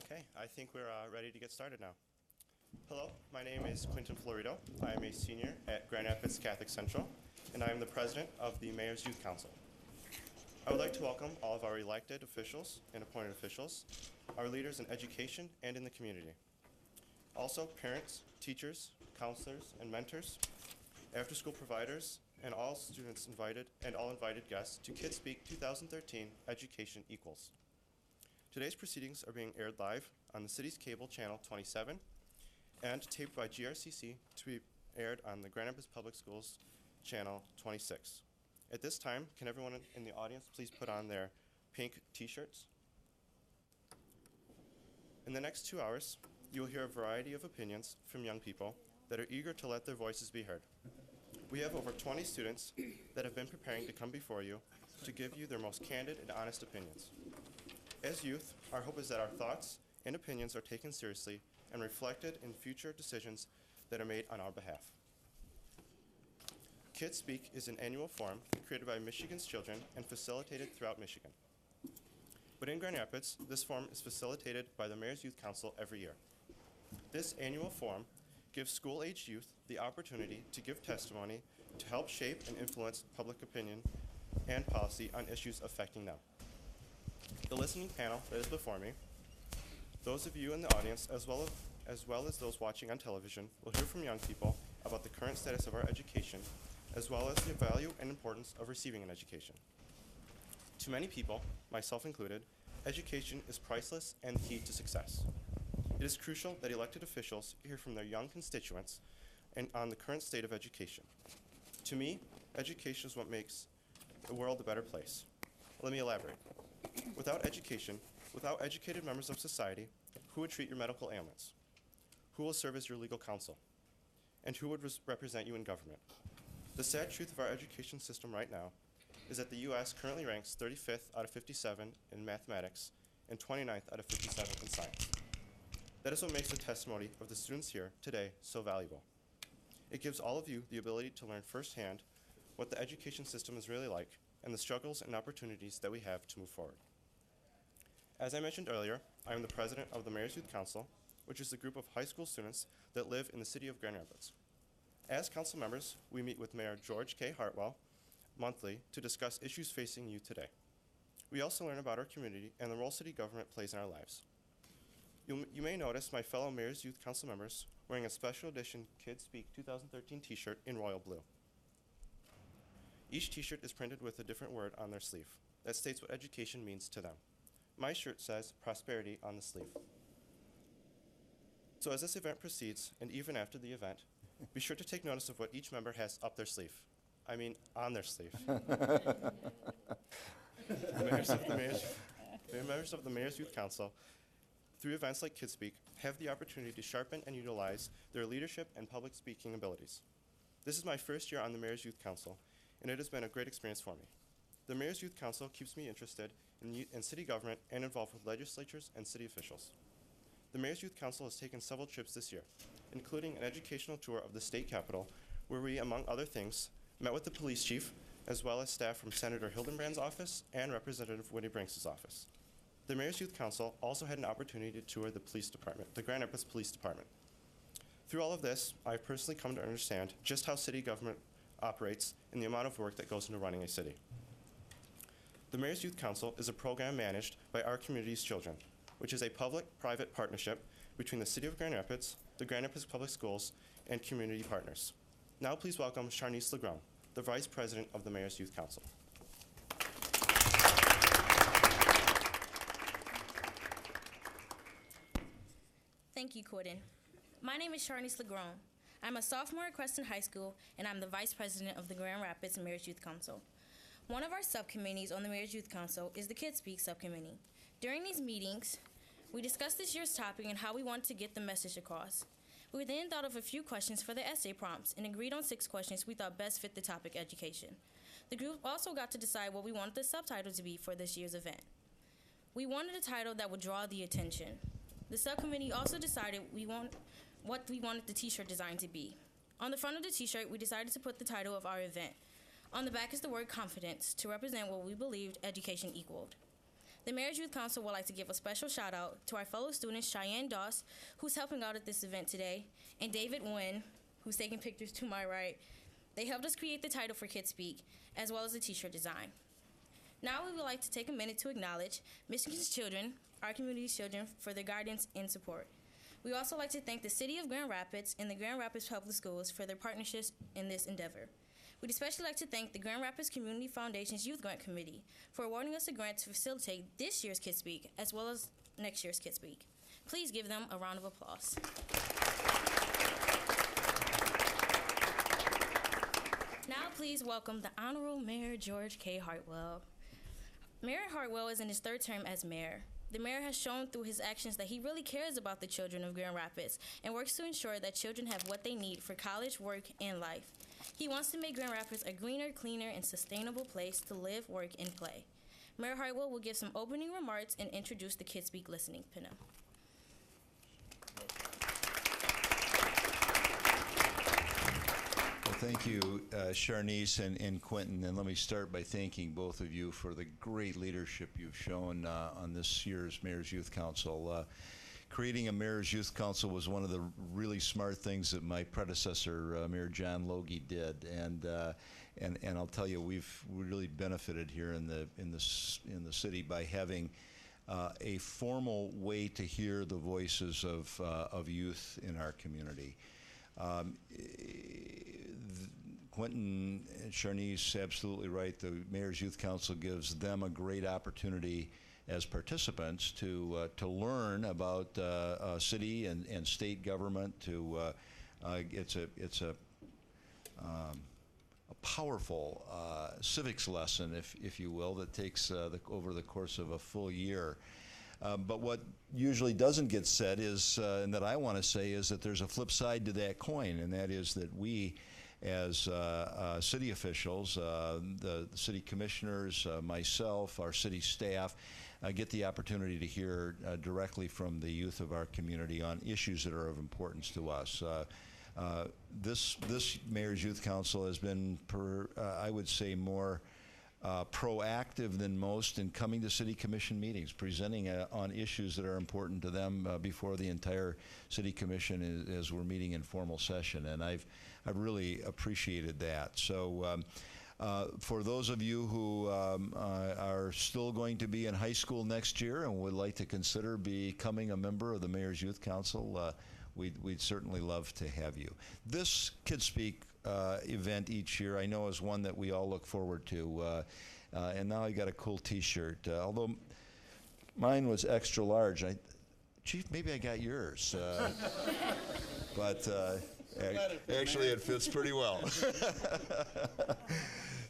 Okay, I think we're ready to get started now. Hello, my name is Quinton Florido. I am a senior at Grand Rapids Catholic Central, and I am the president of the Mayor's Youth Council. I would like to welcome all of our elected officials and appointed officials, our leaders in education and in the community. Also, parents, teachers, counselors, and mentors, after-school providers, and all students invited and all invited guests to Kidspeak 2013 Education Equals. Today's proceedings are being aired live on the city's cable channel 27 and taped by GRCC to be aired on the Grand Rapids Public Schools channel 26. At this time, can everyone in the audience please put on their pink t-shirts? In the next 2 hours, you will hear a variety of opinions from young people that are eager to let their voices be heard. We have over 20 students that have been preparing to come before you to give you their most candid and honest opinions. As youth, our hope is that our thoughts and opinions are taken seriously and reflected in future decisions that are made on our behalf. Kidspeak is an annual forum created by Michigan's children and facilitated throughout Michigan. But in Grand Rapids, this forum is facilitated by the Mayor's Youth Council every year. This annual forum gives school-aged youth the opportunity to give testimony to help shape and influence public opinion and policy on issues affecting them. The listening panel that is before me, those of you in the audience, as well as those watching on television, will hear from young people about the current status of our education, as well as the value and importance of receiving an education. To many people, myself included, education is priceless and the key to success. It is crucial that elected officials hear from their young constituents and on the current state of education. To me, education is what makes the world a better place. Let me elaborate. Without education, without educated members of society, who would treat your medical ailments? Who will serve as your legal counsel? And who would represent you in government? The sad truth of our education system right now is that the U.S. currently ranks 35th out of 57 in mathematics and 29th out of 57 in science. That is what makes the testimony of the students here today so valuable. It gives all of you the ability to learn firsthand what the education system is really like and the struggles and opportunities that we have to move forward. As I mentioned earlier, I am the president of the Mayor's Youth Council, which is a group of high school students that live in the city of Grand Rapids. As council members, we meet with Mayor George K. Hartwell monthly to discuss issues facing youth today. We also learn about our community and the role city government plays in our lives. You may notice my fellow Mayor's Youth Council members wearing a special edition Kidspeak 2013 t-shirt in royal blue. Each t-shirt is printed with a different word on their sleeve that states what education means to them. My shirt says prosperity on the sleeve. So as this event proceeds, and even after the event, be sure to take notice of what each member has up their sleeve. I mean, on their sleeve. The members of the Mayor's Youth Council, through events like Kidspeak, have the opportunity to sharpen and utilize their leadership and public speaking abilities. This is my first year on the Mayor's Youth Council, and it has been a great experience for me. The Mayor's Youth Council keeps me interested in city government and involved with legislatures and city officials. The Mayor's Youth Council has taken several trips this year, including an educational tour of the state capitol, where we, among other things, met with the police chief, as well as staff from Senator Hildenbrand's office and Representative Winnie Brinks' office. The Mayor's Youth Council also had an opportunity to tour the police department, the Grand Rapids Police Department. Through all of this, I've personally come to understand just how city government operates and the amount of work that goes into running a city. The Mayor's Youth Council is a program managed by Our Community's Children, which is a public-private partnership between the City of Grand Rapids, the Grand Rapids Public Schools, and community partners. Now please welcome Charnice Legrone, the Vice President of the Mayor's Youth Council. Thank you, Quinton. My name is Charnice Legrone. I'm a sophomore at Creston High School, and I'm the Vice President of the Grand Rapids Mayor's Youth Council. One of our subcommittees on the Mayor's Youth Council is the Kidspeak subcommittee. During these meetings, we discussed this year's topic and how we want to get the message across. We then thought of a few questions for the essay prompts and agreed on 6 questions we thought best fit the topic education. The group also got to decide what we wanted the subtitle to be for this year's event. We wanted a title that would draw the attention. The subcommittee also decided what we wanted the t-shirt design to be. On the front of the t-shirt, we decided to put the title of our event. On the back is the word confidence to represent what we believed education equaled. The Mayor's Youth Council would like to give a special shout out to our fellow students Cheyenne Doss, who's helping out at this event today, and David Nguyen, who's taking pictures to my right. They helped us create the title for Kidspeak, as well as the t-shirt design. Now we would like to take a minute to acknowledge Michigan's children, our community's children, for their guidance and support. We also like to thank the City of Grand Rapids and the Grand Rapids Public Schools for their partnerships in this endeavor. We'd especially like to thank the Grand Rapids Community Foundation's Youth Grant Committee for awarding us a grant to facilitate this year's Kidspeak as well as next year's Kidspeak. Please give them a round of applause. Now please welcome the Honorable Mayor George K. Hartwell. Mayor Hartwell is in his third term as mayor. The mayor has shown through his actions that he really cares about the children of Grand Rapids and works to ensure that children have what they need for college, work, and life. He wants to make Grand Rapids a greener, cleaner, and sustainable place to live, work, and play. Mayor Hartwell will give some opening remarks and introduce the Kidspeak listening panel. Thank you, Charnice and Quentin, and let me start by thanking both of you for the great leadership you've shown on this year's Mayor's Youth Council. Creating a Mayor's Youth Council was one of the really smart things that my predecessor, Mayor John Logie, did, and I'll tell you, we really benefited here in the city by having a formal way to hear the voices of youth in our community. Quentin and Charnice, absolutely right. The Mayor's Youth Council gives them a great opportunity as participants to learn about city and state government. It's a powerful civics lesson, if you will, that takes over the course of a full year. But what usually doesn't get said is, and that I want to say, is that there's a flip side to that coin, and that is that we, as city officials, the city commissioners, myself, our city staff, get the opportunity to hear directly from the youth of our community on issues that are of importance to us. This Mayor's Youth Council has been, I would say, more proactive than most in coming to city commission meetings, presenting on issues that are important to them before the entire city commission as we're meeting in formal session, and I've really appreciated that. So for those of you who are still going to be in high school next year and would like to consider becoming a member of the Mayor's Youth Council, we'd certainly love to have you. This Kidspeak event each year, I know, is one that we all look forward to. And now I got a cool T-shirt. Although mine was extra large. Chief, maybe I got yours. But actually, it fits pretty well.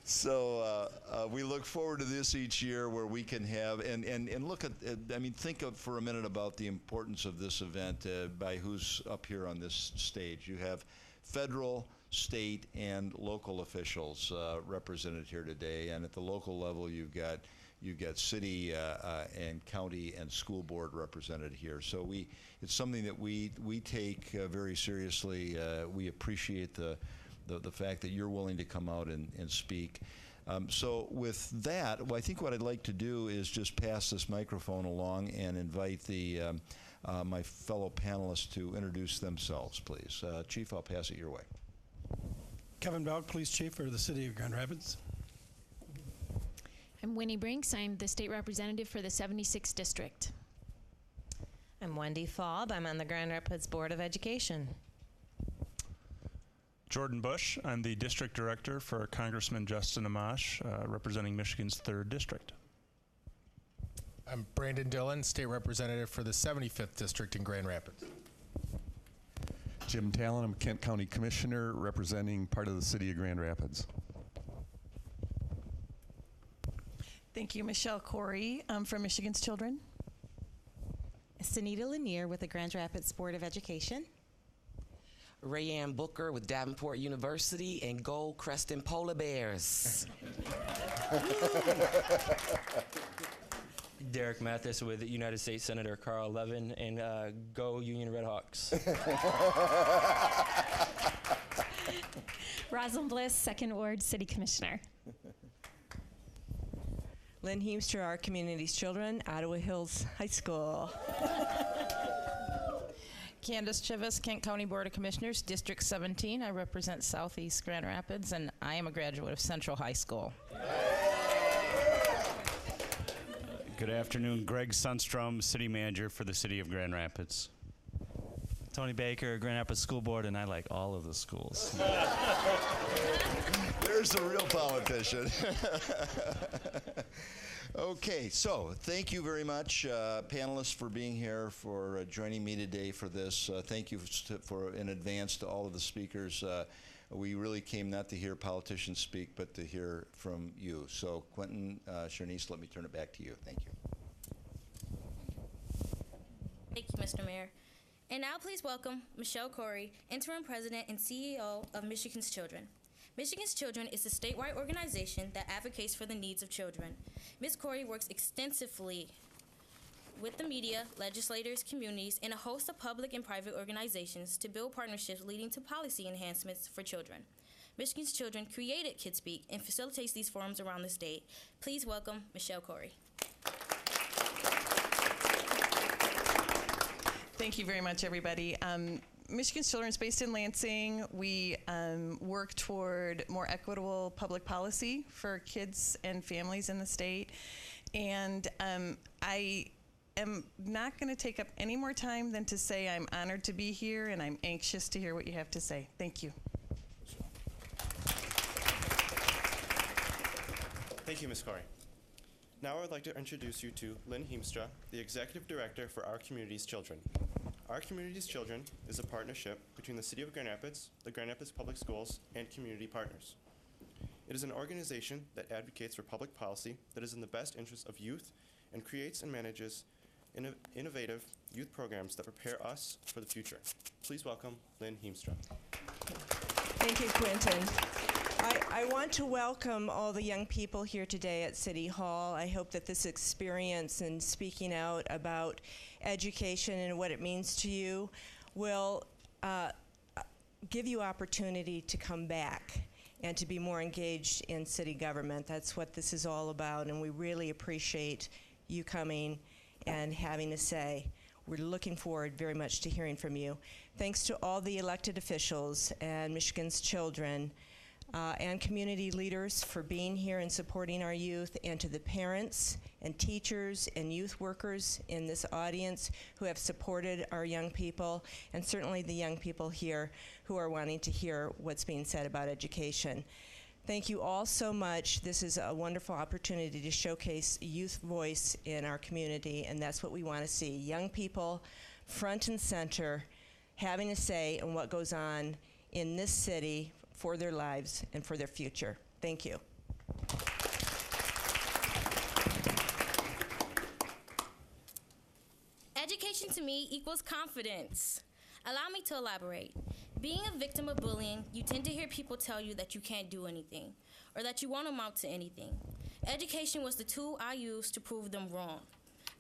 So we look forward to this each year, where we can have and look at. I mean, think for a minute about the importance of this event by who's up here on this stage. You have federal, state, and local officials represented here today, and at the local level, you've got city and county and school board represented here. So it's something that we take very seriously. We appreciate the fact that you're willing to come out and speak. So with that, I think what I'd like to do is just pass this microphone along and invite my fellow panelists to introduce themselves, please. Chief, I'll pass it your way. Kevin Baug, Police Chief for the City of Grand Rapids. I'm Winnie Brinks. I'm the State Representative for the 76th District. I'm Wendy Faub. I'm on the Grand Rapids Board of Education. Jordan Bush. I'm the District Director for Congressman Justin Amash, representing Michigan's 3rd District. I'm Brandon Dillon, State Representative for the 75th District in Grand Rapids. Jim Talon, I'm Kent County Commissioner representing part of the City of Grand Rapids. Thank you, Michelle Corey from Michigan's Children. Sunita Lanier with the Grand Rapids Board of Education. Rayanne Booker with Davenport University and Gold Crested Polar Bears. Derek Mathis with United States Senator Carl Levin and Go Union Red Hawks. Rosalind Bliss, 2nd Ward City Commissioner. Lynn Heemster, Our Community's Children, Ottawa Hills High School. Candace Chivas, Kent County Board of Commissioners, District 17. I represent Southeast Grand Rapids, and I am a graduate of Central High School. Good afternoon. Greg Sundstrom, City Manager for the City of Grand Rapids. Tony Baker, Grand Rapids School Board, and I like all of the schools. There's a real politician. Okay, so thank you very much, panelists, for being here, for joining me today for this. Thank you for in advance to all of the speakers. We really came not to hear politicians speak, but to hear from you. So Quentin, Sharnice, let me turn it back to you. Thank you. Thank you, Mr. Mayor. And now please welcome Michelle Corey, Interim President and CEO of Michigan's Children. Michigan's Children is a statewide organization that advocates for the needs of children. Ms. Corey works extensively with the media, legislators, communities, and a host of public and private organizations to build partnerships leading to policy enhancements for children. Michigan's Children created Kidspeak and facilitates these forums around the state. Please welcome Michelle Corey. Thank you very much, everybody. Michigan's Children is based in Lansing. We work toward more equitable public policy for kids and families in the state. And I am not going to take up any more time than to say I'm honored to be here, and I'm anxious to hear what you have to say. Thank you. Thank you, Ms. Corey. Now I would like to introduce you to Lynn Heemstra, the Executive Director for Our Community's Children. Our Community's Children is a partnership between the City of Grand Rapids, the Grand Rapids Public Schools, and community partners. It is an organization that advocates for public policy that is in the best interest of youth and creates and manages innovative youth programs that prepare us for the future. Please welcome Lynn Heemstra. Thank you, Quentin. I want to welcome all the young people here today at City Hall. I hope that this experience in speaking out about education and what it means to you will give you opportunity to come back and to be more engaged in city government. That's what this is all about, and we really appreciate you coming and having a say. We're looking forward very much to hearing from you. Thanks to all the elected officials and Michigan's Children and community leaders for being here and supporting our youth, and to the parents and teachers and youth workers in this audience who have supported our young people, and certainly the young people here who are wanting to hear what's being said about education. Thank you all so much. This is a wonderful opportunity to showcase youth voice in our community, and that's what we want to see. Young people front and center, having a say in what goes on in this city for their lives and for their future. Thank you. Education to me equals confidence. Allow me to elaborate. Being a victim of bullying, you tend to hear people tell you that you can't do anything or that you won't amount to anything. Education was the tool I used to prove them wrong.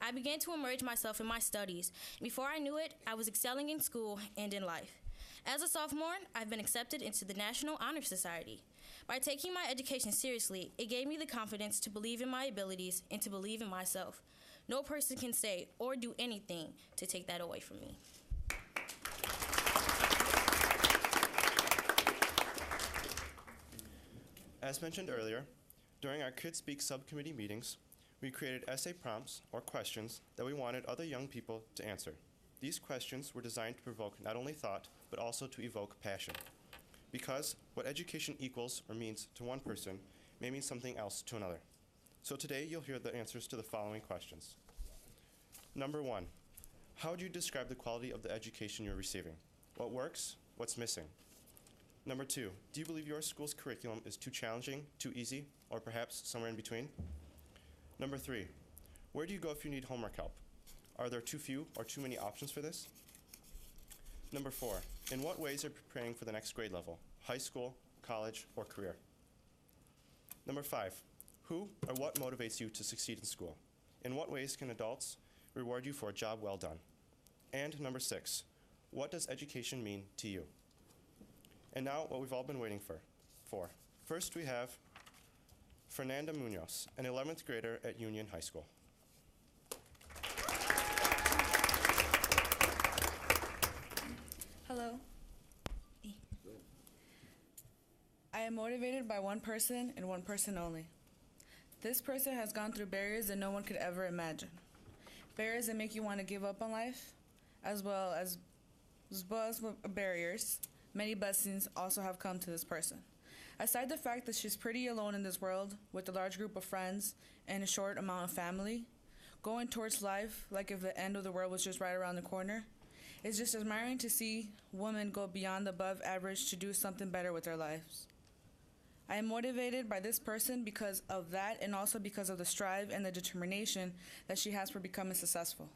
I began to immerse myself in my studies. Before I knew it, I was excelling in school and in life. As a sophomore, I've been accepted into the National Honor Society. By taking my education seriously, it gave me the confidence to believe in my abilities and to believe in myself. No person can say or do anything to take that away from me. As mentioned earlier, during our Kidspeak subcommittee meetings, we created essay prompts or questions that we wanted other young people to answer. These questions were designed to provoke not only thought, but also to evoke passion. Because what education equals or means to one person may mean something else to another. So today you'll hear the answers to the following questions. Number 1, how would you describe the quality of the education you're receiving? What works? What's missing? Number 2, do you believe your school's curriculum is too challenging, too easy, or perhaps somewhere in between? Number 3, where do you go if you need homework help? Are there too few or too many options for this? Number 4, in what ways are you preparing for the next grade level, high school, college, or career? Number 5, who or what motivates you to succeed in school? In what ways can adults reward you for a job well done? And number 6, what does education mean to you? And now what we've all been waiting for. First we have Fernanda Munoz, an 11th grader at Union High School. Hello. I am motivated by one person and one person only. This person has gone through barriers that no one could ever imagine. Barriers that make you want to give up on life, as well as barriers. Many blessings also have come to this person. Aside the fact that she's pretty alone in this world, with a large group of friends and a short amount of family, going towards life like if the end of the world was just right around the corner, it's just admiring to see women go beyond the above average to do something better with their lives. I am motivated by this person because of that, and also because of the strive and the determination that she has for becoming successful.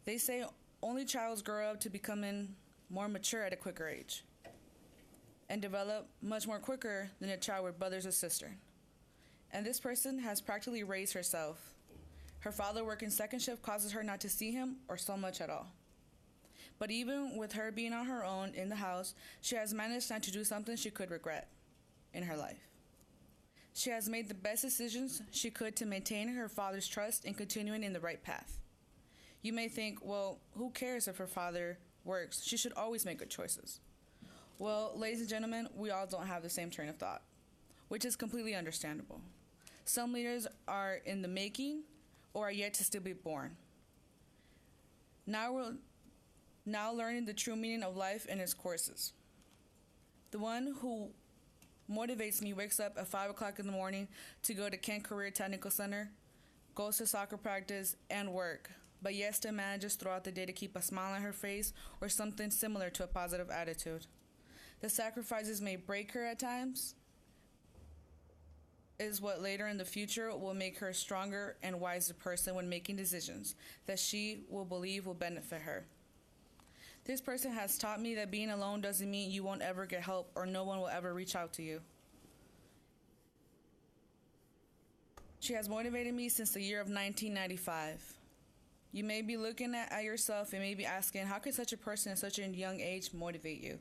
They say only childs grow up to becoming more mature at a quicker age and develop much more quicker than a child with brothers or sisters. And this person has practically raised herself. Her father working second shift causes her not to see him or so much at all. But even with her being on her own in the house, she has managed not to do something she could regret in her life. She has made the best decisions she could to maintain her father's trust and continuing in the right path. You may think, well, who cares if her father works? She should always make good choices. Well, ladies and gentlemen, we all don't have the same train of thought, which is completely understandable. Some leaders are in the making or are yet to still be born. Now learning the true meaning of life and its courses. The one who motivates me wakes up at 5 o'clock in the morning to go to Kent Career Technical Center, goes to soccer practice and work, but yet still manages throughout the day to keep a smile on her face or something similar to a positive attitude. The sacrifices may break her at times, is what later in the future will make her a stronger and wiser person when making decisions that she will believe will benefit her. This person has taught me that being alone doesn't mean you won't ever get help or no one will ever reach out to you. She has motivated me since the year of 1995. You may be looking at yourself and maybe asking, how could such a person at such a young age motivate you?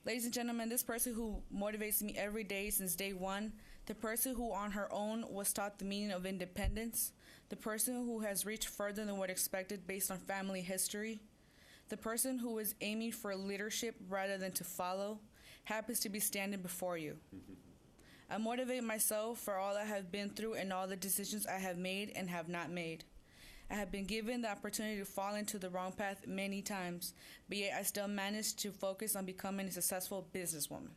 Ladies and gentlemen, this person who motivates me every day since day one, the person who on her own was taught the meaning of independence, the person who has reached further than what expected based on family history, the person who is aiming for leadership rather than to follow, happens to be standing before you. I motivate myself for all I have been through and all the decisions I have made and have not made. I have been given the opportunity to fall into the wrong path many times, but yet I still managed to focus on becoming a successful businesswoman.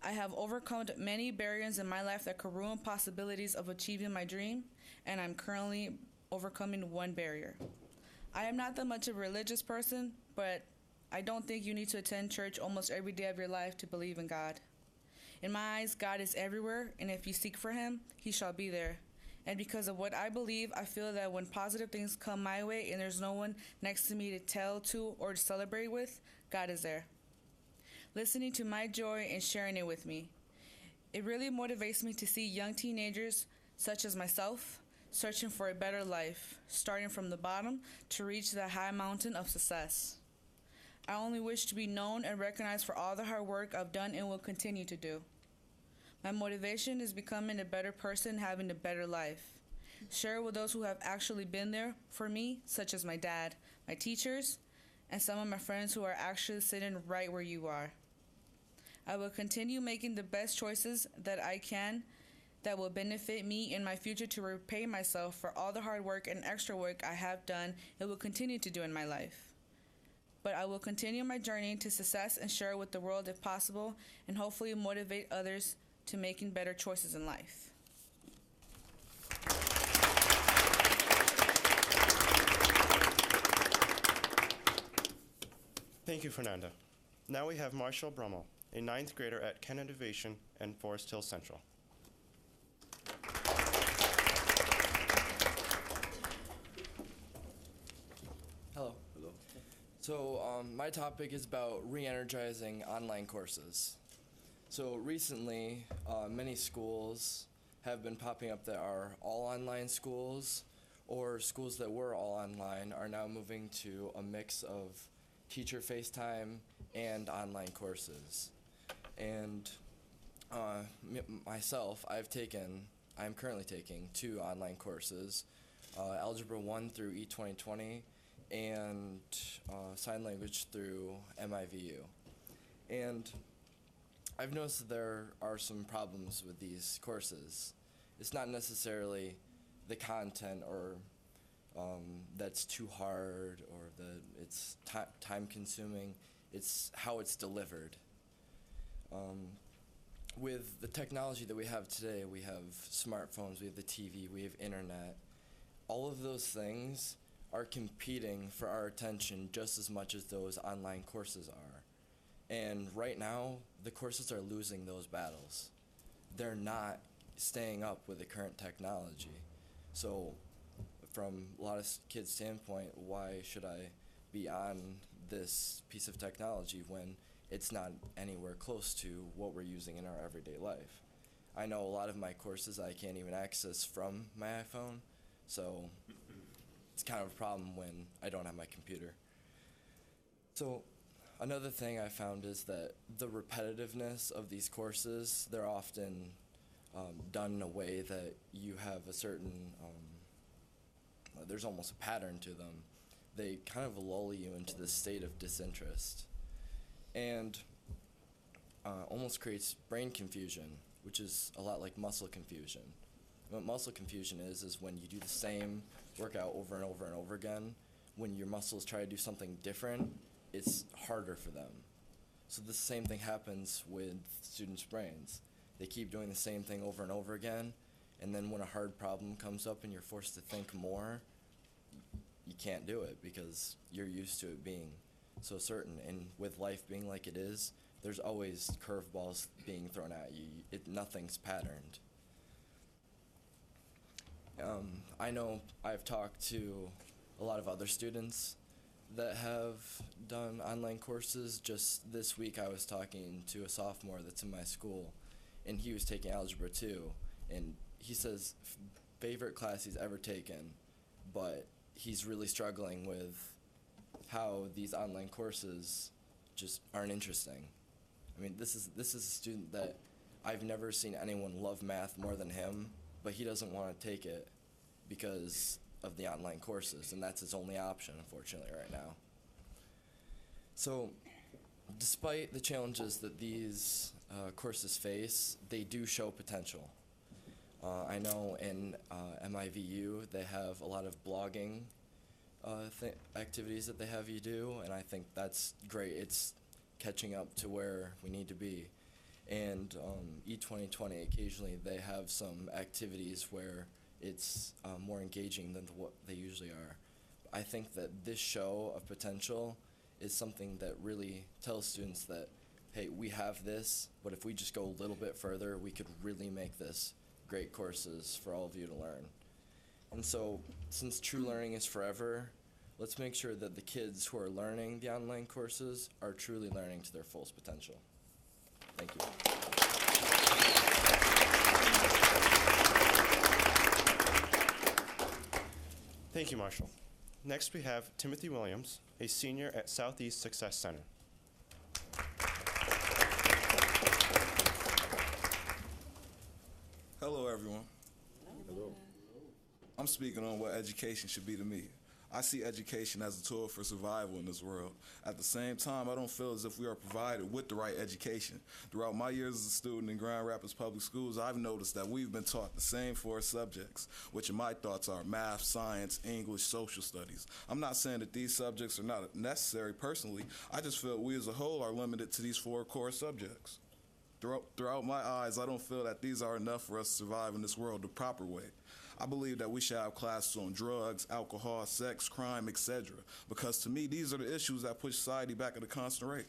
I have overcome many barriers in my life that could ruin possibilities of achieving my dream, and I'm currently overcoming one barrier. I am not that much of a religious person, but I don't think you need to attend church almost every day of your life to believe in God. In my eyes, God is everywhere, and if you seek for him, he shall be there. And because of what I believe, I feel that when positive things come my way and there's no one next to me to tell to or to celebrate with, God is there, listening to my joy and sharing it with me. It really motivates me to see young teenagers, such as myself, searching for a better life, starting from the bottom to reach the high mountain of success. I only wish to be known and recognized for all the hard work I've done and will continue to do. My motivation is becoming a better person, having a better life. Share with those who have actually been there for me, such as my dad, my teachers, and some of my friends who are actually sitting right where you are. I will continue making the best choices that I can that will benefit me in my future to repay myself for all the hard work and extra work I have done and will continue to do in my life. But I will continue my journey to success and share with the world if possible, and hopefully motivate others to making better choices in life. Thank you, Fernanda. Now we have Marshall Brummel, a 9th grader at Kent Innovation and Forest Hill Central. Hello. Hello. So my topic is about re-energizing online courses. So recently, many schools have been popping up that are all online schools, or schools that were all online are now moving to a mix of teacher FaceTime and online courses. And Myself, I'm currently taking 2 online courses, Algebra 1 through E2020 and Sign Language through MIVU. And I've noticed that there are some problems with these courses. It's not necessarily the content or that's too hard or that it's time consuming. It's how it's delivered. With the technology that we have today, we have smartphones, we have the TV, we have internet. All of those things are competing for our attention just as much as those online courses are. And right now, the courses are losing those battles. They're not staying up with the current technology. So from a lot of kids' standpoint, why should I be on this piece of technology when it's not anywhere close to what we're using in our everyday life? I know a lot of my courses I can't even access from my iPhone, so it's kind of a problem when I don't have my computer. So another thing I found is that the repetitiveness of these courses, they're often done in a way that you have a certain, there's almost a pattern to them. They kind of lull you into this state of disinterest and almost creates brain confusion, which is a lot like muscle confusion. What muscle confusion is when you do the same workout over and over and over again. When your muscles try to do something different, it's harder for them. So the same thing happens with students' brains. They keep doing the same thing over and over again, and then when a hard problem comes up and you're forced to think more, you can't do it because you're used to it being so certain. And with life being like it is, there's always curveballs being thrown at you. Nothing's patterned. I know I've talked to a lot of other students that have done online courses. Just this week I was talking to a sophomore that's in my school, and he was taking Algebra 2, and he says favorite class he's ever taken, but he's really struggling with how these online courses just aren't interesting. I mean, this is a student that I've never seen anyone love math more than him, but he doesn't want to take it because of the online courses, and that's his only option, unfortunately, right now. So, despite the challenges that these courses face, they do show potential. I know in MIVU they have a lot of blogging activities that they have you do, and I think that's great. It's catching up to where we need to be. And E2020, occasionally they have some activities where it's more engaging than what they usually are. I think that this show of potential is something that really tells students that, hey, we have this, but if we just go a little bit further, we could really make this great courses for all of you to learn. And so, since true learning is forever, let's make sure that the kids who are learning the online courses are truly learning to their fullest potential. Thank you. Thank you, Marshall. Next, we have Timothy Williams, a senior at Southeast Success Center. Hello, everyone. Hello. I'm speaking on what education should be to me. I see education as a tool for survival in this world. At the same time, I don't feel as if we are provided with the right education. Throughout my years as a student in Grand Rapids Public Schools, I've noticed that we've been taught the same 4 subjects, which in my thoughts are math, science, English, social studies. I'm not saying that these subjects are not necessary personally. I just feel we as a whole are limited to these 4 core subjects. Throughout my eyes, I don't feel that these are enough for us to survive in this world the proper way. I believe that we should have classes on drugs, alcohol, sex, crime, etc. Because to me, these are the issues that push society back at a constant rate.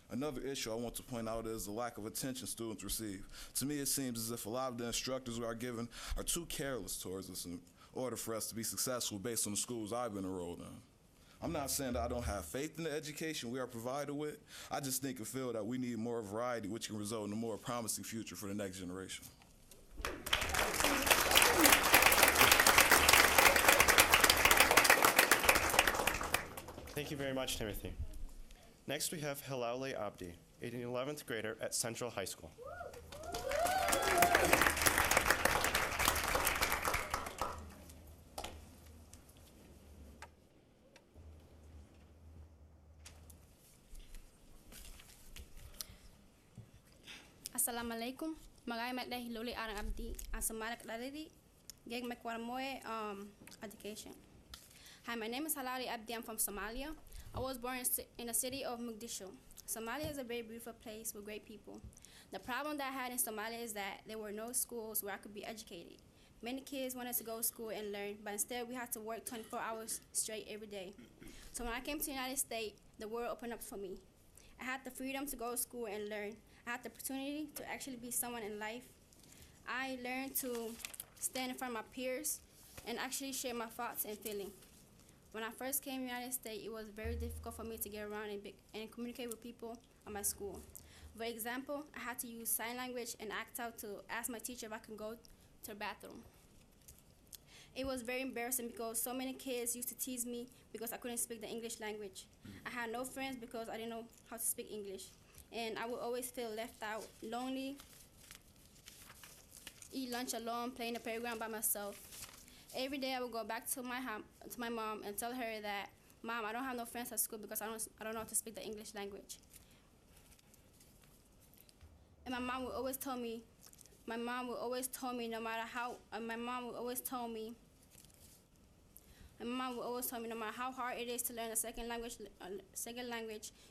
Another issue I want to point out is the lack of attention students receive. To me, it seems as if a lot of the instructors we are given are too careless towards us in order for us to be successful based on the schools I've been enrolled in. I'm not saying that I don't have faith in the education we are provided with. I just think and feel that we need more variety, which can result in a more promising future for the next generation. Thank you very much, Timothy. Next, we have Hilaule Abdi, an 11th grader at Central High School. Assalamualaikum. Magai Madeh Luli Arang Abdi. Asamarak Daridi. Geg Mekwarmoe education. Hi, my name is Halali Abdi. I'm from Somalia. I was born in the city of Mogadishu. Somalia is a very beautiful place with great people. The problem that I had in Somalia is that there were no schools where I could be educated. Many kids wanted to go to school and learn, but instead we had to work 24 hours straight every day. So when I came to the United States, the world opened up for me. I had the freedom to go to school and learn. I had the opportunity to actually be someone in life. I learned to stand in front of my peers and actually share my thoughts and feelings. When I first came to the United States, it was very difficult for me to get around and communicate with people at my school. For example, I had to use sign language and act out to ask my teacher if I can go to the bathroom. It was very embarrassing because so many kids used to tease me because I couldn't speak the English language. I had no friends because I didn't know how to speak English. And I would always feel left out, lonely, eat lunch alone, play in the playground by myself. Every day I would go back to my mom and tell her that, Mom, I don't have no friends at school because I don't know how to speak the English language. And my mom would always tell me no matter how hard it is to learn a second language,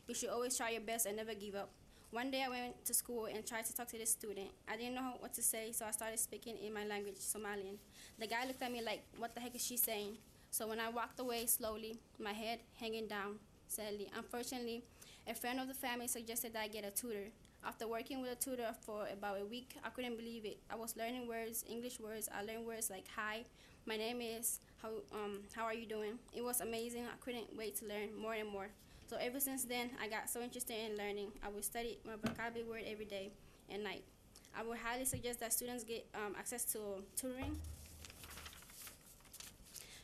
you should always try your best and never give up. One day I went to school and tried to talk to this student. I didn't know what to say, so I started speaking in my language, Somalian. The guy looked at me like, what the heck is she saying? So when I walked away slowly, my head hanging down, sadly. Unfortunately, a friend of the family suggested that I get a tutor. After working with a tutor for about a week, I couldn't believe it. I was learning words, English words. I learned words like hi, my name is, how are you doing? It was amazing. I couldn't wait to learn more and more. So ever since then, I got so interested in learning. I would study my vocabulary word every day and night. I would highly suggest that students get access to tutoring.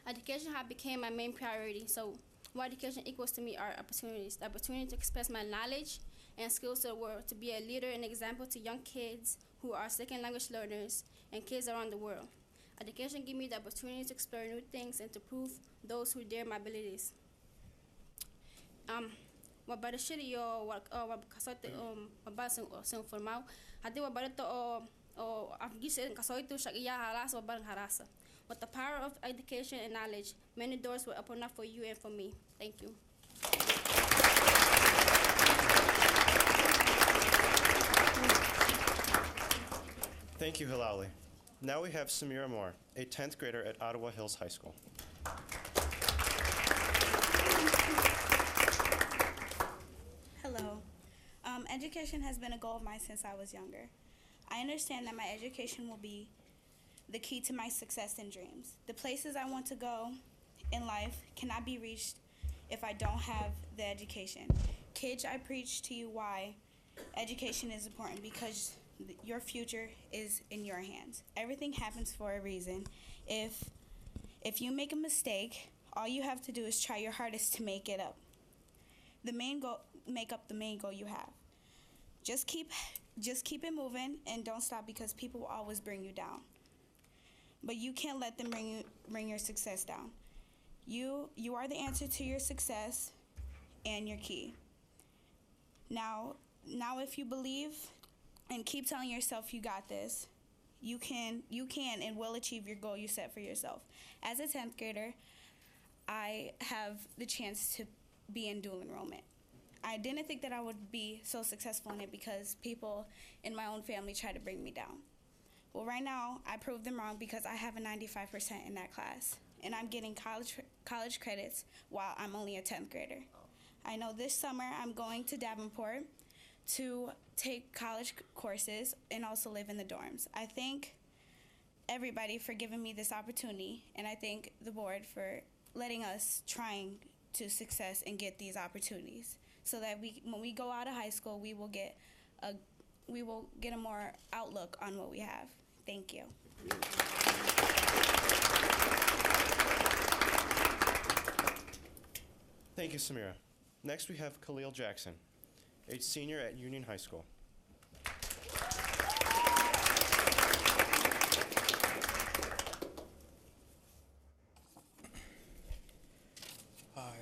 Education has become my main priority. So what education equals to me are opportunities. The opportunity to express my knowledge and skills to the world, to be a leader and example to young kids who are second language learners and kids around the world. Education gives me the opportunity to explore new things and to prove those who dare my abilities. Wabarashiri yo kasoite wabasan sen formal. Hadi wabarito o afgise kasoito shakiya haras wabarang harasa. With the power of education and knowledge, many doors will open up for you and for me. Thank you. Thank you, Hilali. Now we have Samira Moore, a 10th grader at Ottawa Hills High School. Hello. Education has been a goal of mine since I was younger. I understand that my education will be the key to my success and dreams. The places I want to go in life cannot be reached if I don't have the education. Kids, I preach to you why education is important, because your future is in your hands. Everything happens for a reason. If you make a mistake, all you have to do is try your hardest to make it up. Make up the main goal you have. Just keep it moving and don't stop, because people will always bring you down. But you can't let them bring your success down. You are the answer to your success and your key. Now if you believe and keep telling yourself you got this, you can and will achieve your goal you set for yourself. As a 10th grader, I have the chance to be in dual enrollment. I didn't think that I would be so successful in it because people in my own family tried to bring me down. Well, right now, I proved them wrong because I have a 95% in that class, and I'm getting college credits while I'm only a 10th grader. I know this summer I'm going to Davenport to take college courses and also live in the dorms. I thank everybody for giving me this opportunity, and I thank the board for letting us trying to success and get these opportunities, so that when we go out of high school, we will get a more outlook on what we have. Thank you. Thank you, Samira. Next we have Khalil Jackson. a senior at Union High School. Hi.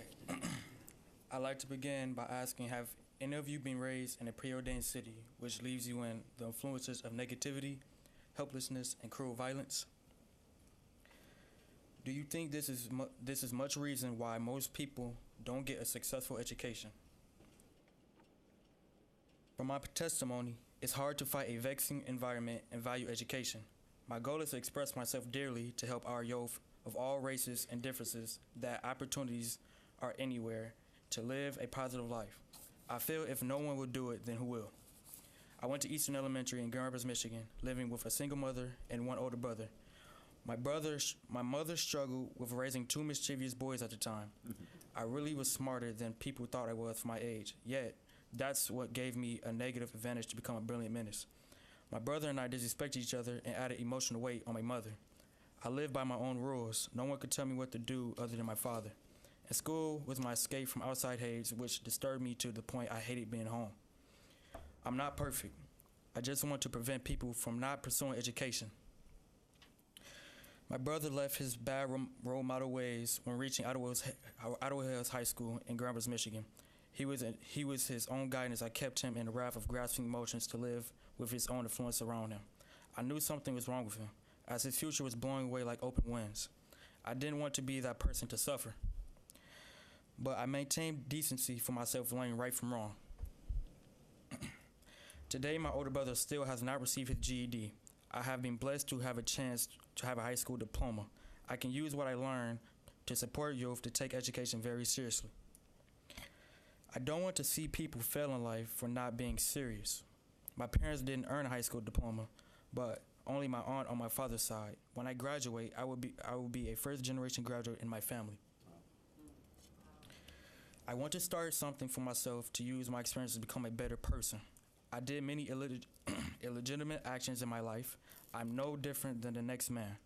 I'd like to begin by asking, have any of you been raised in a preordained city which leaves you in the influences of negativity, helplessness, and cruel violence? Do you think this is much reason why most people don't get a successful education? From my testimony, it's hard to fight a vexing environment and value education. My goal is to express myself dearly to help our youth of all races and differences that opportunities are anywhere to live a positive life. I feel if no one will do it, then who will? I went to Eastern Elementary in Grand Rapids, Michigan, living with a single mother and one older brother. My mother struggled with raising two mischievous boys at the time. I really was smarter than people thought I was for my age, yet that's what gave me a negative advantage to become a brilliant menace. My brother and I disrespected each other and added emotional weight on my mother. I lived by my own rules. No one could tell me what to do other than my father. And school was my escape from outside haze, which disturbed me to the point I hated being home. I'm not perfect. I just want to prevent people from not pursuing education. My brother left his bad role model ways when reaching Ottawa Hills High School in Grand Rapids, Michigan. He was his own guidance. I kept him in the wrath of grasping emotions to live with his own influence around him. I knew something was wrong with him, as his future was blowing away like open winds. I didn't want to be that person to suffer. But I maintained decency for myself, learning right from wrong. Today, my older brother still has not received his GED. I have been blessed to have a chance to have a high school diploma. I can use what I learned to support youth to take education very seriously. I don't want to see people fail in life for not being serious. My parents didn't earn a high school diploma, but only my aunt on my father's side. When I graduate, I will be a first-generation graduate in my family. I want to start something for myself to use my experience to become a better person. I did many illegitimate actions in my life. I'm no different than the next man.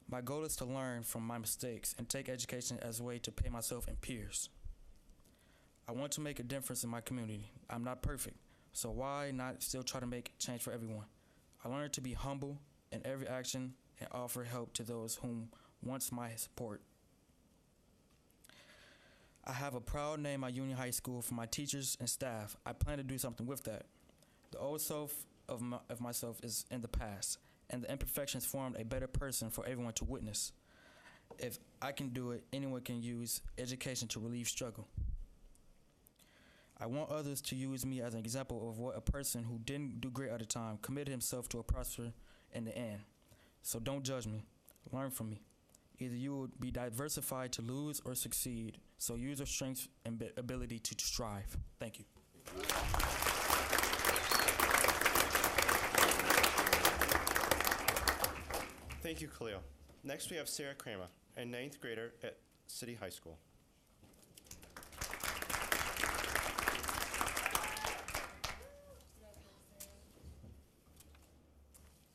My goal is to learn from my mistakes and take education as a way to pay myself and peers. I want to make a difference in my community. I'm not perfect, so why not still try to make change for everyone? I learned to be humble in every action and offer help to those whom wants my support. I have a proud name at Union High School for my teachers and staff. I plan to do something with that. The old self of myself is in the past, and the imperfections formed a better person for everyone to witness. If I can do it, anyone can use education to relieve struggle. I want others to use me as an example of what a person who didn't do great at the time committed himself to a prosper in the end. So don't judge me. Learn from me. Either you will be diversified to lose or succeed, so use your strengths and ability to strive. Thank you. Thank you, Khalil. Next, we have Sarah Kramer, a 9th grader at City High School.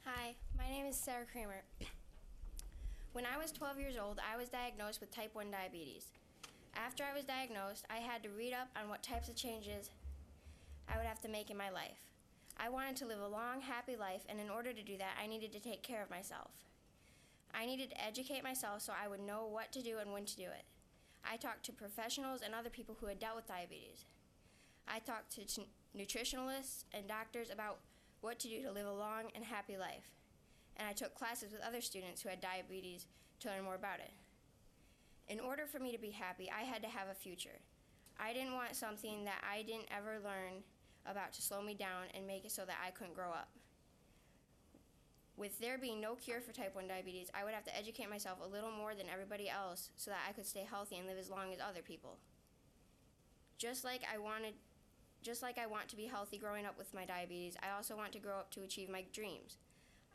Hi, my name is Sarah Kramer. When I was 12 years old, I was diagnosed with type 1 diabetes. After I was diagnosed, I had to read up on what types of changes I would have to make in my life. I wanted to live a long, happy life, and in order to do that, I needed to take care of myself. I needed to educate myself so I would know what to do and when to do it. I talked to professionals and other people who had dealt with diabetes. I talked to nutritionalists and doctors about what to do to live a long and happy life. And I took classes with other students who had diabetes to learn more about it. In order for me to be happy, I had to have a future. I didn't want something that I didn't ever learn about to slow me down and make it so that I couldn't grow up. With there being no cure for type 1 diabetes, I would have to educate myself a little more than everybody else so that I could stay healthy and live as long as other people. Just like I want to be healthy growing up with my diabetes, I also want to grow up to achieve my dreams.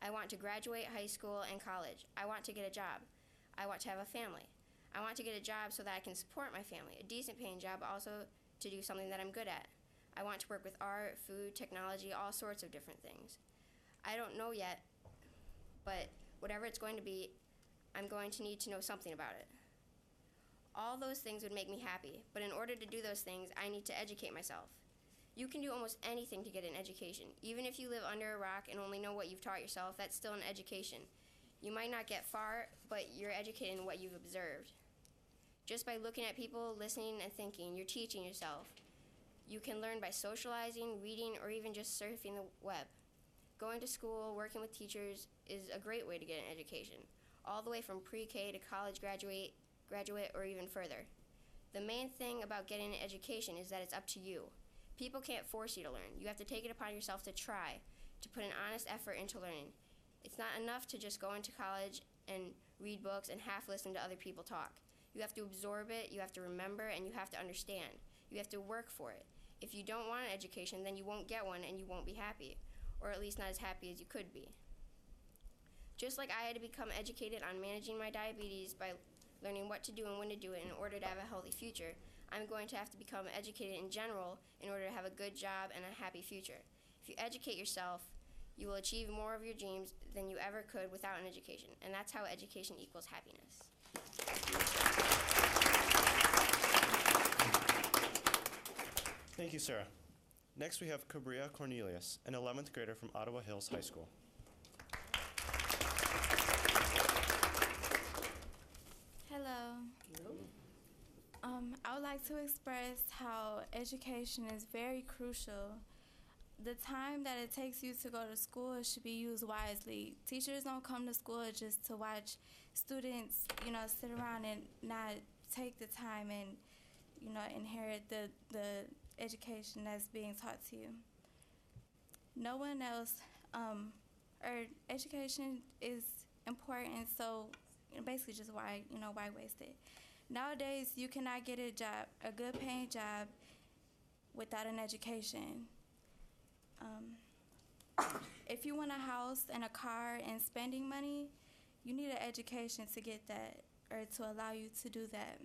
I want to graduate high school and college. I want to get a job. I want to have a family. I want to get a job so that I can support my family, a decent paying job, also to do something that I'm good at. I want to work with art, food, technology, all sorts of different things. I don't know yet, but whatever it's going to be, I'm going to need to know something about it. All those things would make me happy, but in order to do those things, I need to educate myself. You can do almost anything to get an education. Even if you live under a rock and only know what you've taught yourself, that's still an education. You might not get far, but you're educated in what you've observed. Just by looking at people, listening, and thinking, you're teaching yourself. You can learn by socializing, reading, or even just surfing the web. Going to school, working with teachers is a great way to get an education, all the way from pre-K to college graduate, or even further. The main thing about getting an education is that it's up to you. People can't force you to learn. You have to take it upon yourself to try, to put an honest effort into learning. It's not enough to just go into college and read books and half listen to other people talk. You have to absorb it, you have to remember, and you have to understand. You have to work for it. If you don't want an education, then you won't get one and you won't be happy, or at least not as happy as you could be. Just like I had to become educated on managing my diabetes by learning what to do and when to do it in order to have a healthy future, I'm going to have to become educated in general in order to have a good job and a happy future. If you educate yourself, you will achieve more of your dreams than you ever could without an education, and that's how education equals happiness. Thank you, Sarah. Next, we have Cabria Cornelius, an 11th grader from Ottawa Hills High School. Hello. I would like to express how education is very crucial. The time that it takes you to go to school should be used wisely. Teachers don't come to school just to watch students, sit around and not take the time and, inherit the education that's being taught to you. No one else, or education is important, so basically just why waste it? Nowadays, you cannot get a good paying job without an education. If you want a house and a car and spending money, you need an education to get that, or to allow you to do that.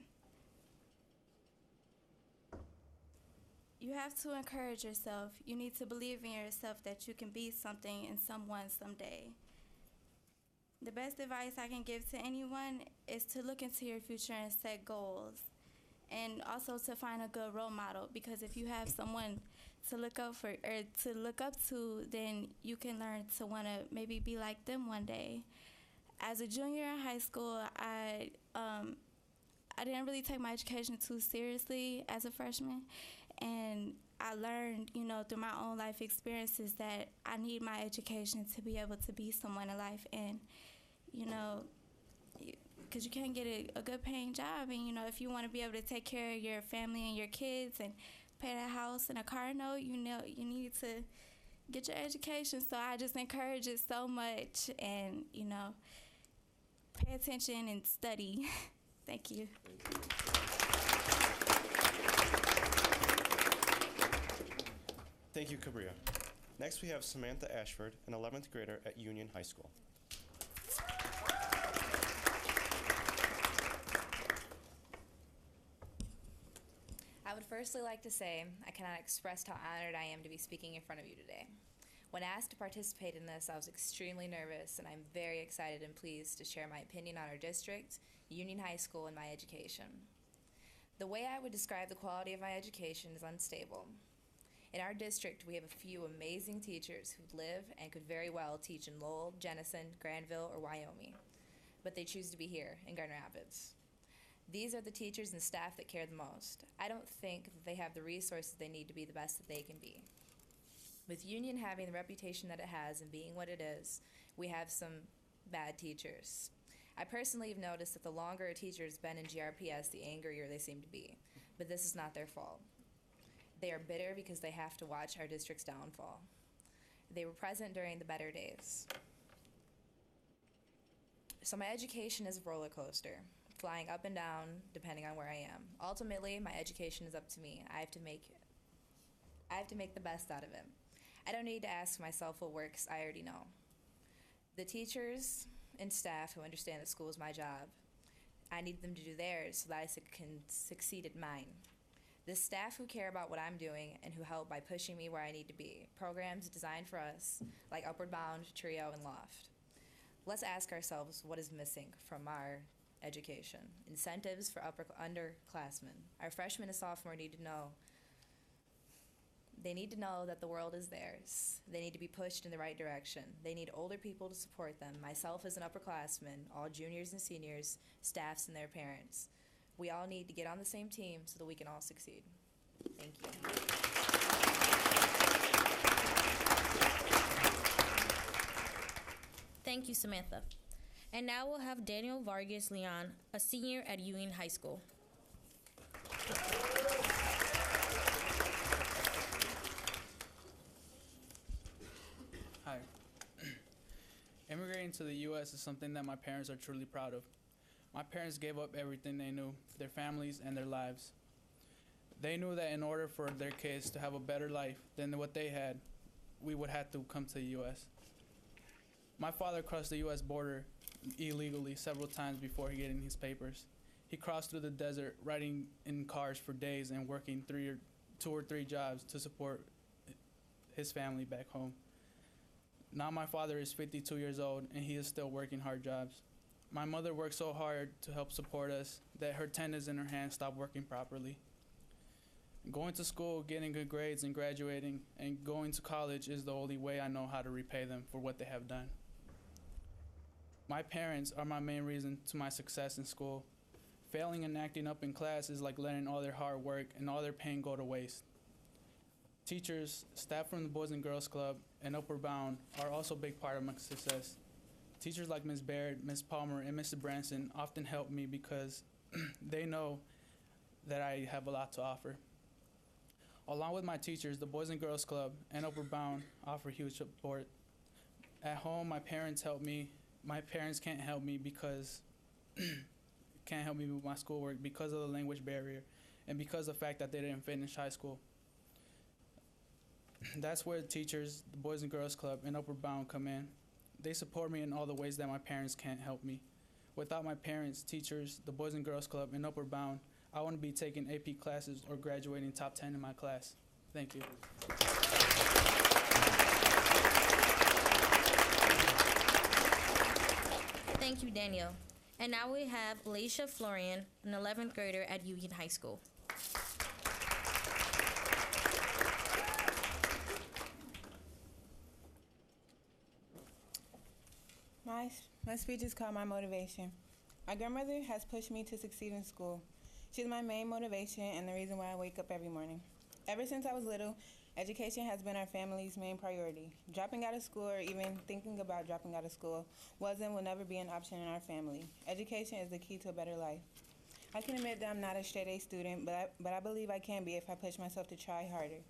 You have to encourage yourself. You need to believe in yourself that you can be something and someone someday. The best advice I can give to anyone is to look into your future and set goals. And also to find a good role model, because if you have someone to look up to, then you can learn to want to maybe be like them one day. As a junior in high school, I didn't really take my education too seriously as a freshman, and I learned, through my own life experiences that I need my education to be able to be someone in life, and because you can't get a good paying job, and if you want to be able to take care of your family and your kids and pay that house and a car note, you need to get your education. So I just encourage it so much, and pay attention and study. Thank you. Thank you, Cabria. Next, we have Samantha Ashford, an 11th grader at Union High School. I would firstly like to say I cannot express how honored I am to be speaking in front of you today. When asked to participate in this, I was extremely nervous, and I'm very excited and pleased to share my opinion on our district, Union High School, and my education. The way I would describe the quality of my education is unstable. In our district, we have a few amazing teachers who live and could very well teach in Lowell, Jenison, Granville, or Wyoming, but they choose to be here in Grand Rapids. These are the teachers and staff that care the most. I don't think that they have the resources they need to be the best that they can be. With Union having the reputation that it has and being what it is, we have some bad teachers. I personally have noticed that the longer a teacher has been in GRPS, the angrier they seem to be, but this is not their fault. They are bitter because they have to watch our district's downfall. They were present during the better days. So my education is a roller coaster, flying up and down depending on where I am. Ultimately, my education is up to me. I have to make the best out of it. I don't need to ask myself what works, I already know. The teachers and staff who understand that school is my job, I need them to do theirs so that I can succeed at mine. The staff who care about what I'm doing and who help by pushing me where I need to be. Programs designed for us, like Upward Bound, Trio, and Loft. Let's ask ourselves what is missing from our education, incentives for underclassmen. Our freshmen and sophomore need to know. They need to know that the world is theirs. They need to be pushed in the right direction. They need older people to support them, myself as an upperclassman, all juniors and seniors, staffs and their parents. We all need to get on the same team so that we can all succeed. Thank you. Thank you, Samantha. And now we'll have Daniel Vargas Leon, a senior at Union High School. Hi. Immigrating to the U.S. is something that my parents are truly proud of. My parents gave up everything they knew, their families and their lives. They knew that in order for their kids to have a better life than what they had, we would have to come to the U.S. My father crossed the U.S. border illegally several times before getting his papers. He crossed through the desert, riding in cars for days and working 2 or 3 jobs to support his family back home. Now my father is 52 years old and he is still working hard jobs. My mother worked so hard to help support us that her tendons in her hands stopped working properly. Going to school, getting good grades, and graduating, and going to college is the only way I know how to repay them for what they have done. My parents are my main reason to my success in school. Failing and acting up in class is like letting all their hard work and all their pain go to waste. Teachers, staff from the Boys and Girls Club, and Upward Bound are also a big part of my success. Teachers like Ms. Baird, Ms. Palmer, and Mr. Branson often help me because they know that I have a lot to offer. Along with my teachers, the Boys and Girls Club and Upward Bound offer huge support. At home, my parents help me. My parents can't help me because can't help me with my schoolwork because of the language barrier and because of the fact that they didn't finish high school. That's where the teachers, the Boys and Girls Club, and Upward Bound come in. They support me in all the ways that my parents can't help me. Without my parents, teachers, the Boys and Girls Club, and Upward Bound, I wouldn't be taking AP classes or graduating top 10 in my class. Thank you. Thank you, Daniel. And now we have Laisha Florian, an 11th grader at Union High School. My speech is called My Motivation. My grandmother has pushed me to succeed in school. She's my main motivation and the reason why I wake up every morning. Ever since I was little, education has been our family's main priority. Dropping out of school or even thinking about dropping out of school was and will never be an option in our family. Education is the key to a better life. I can admit that I'm not a straight-A student, but I believe I can be if I push myself to try harder.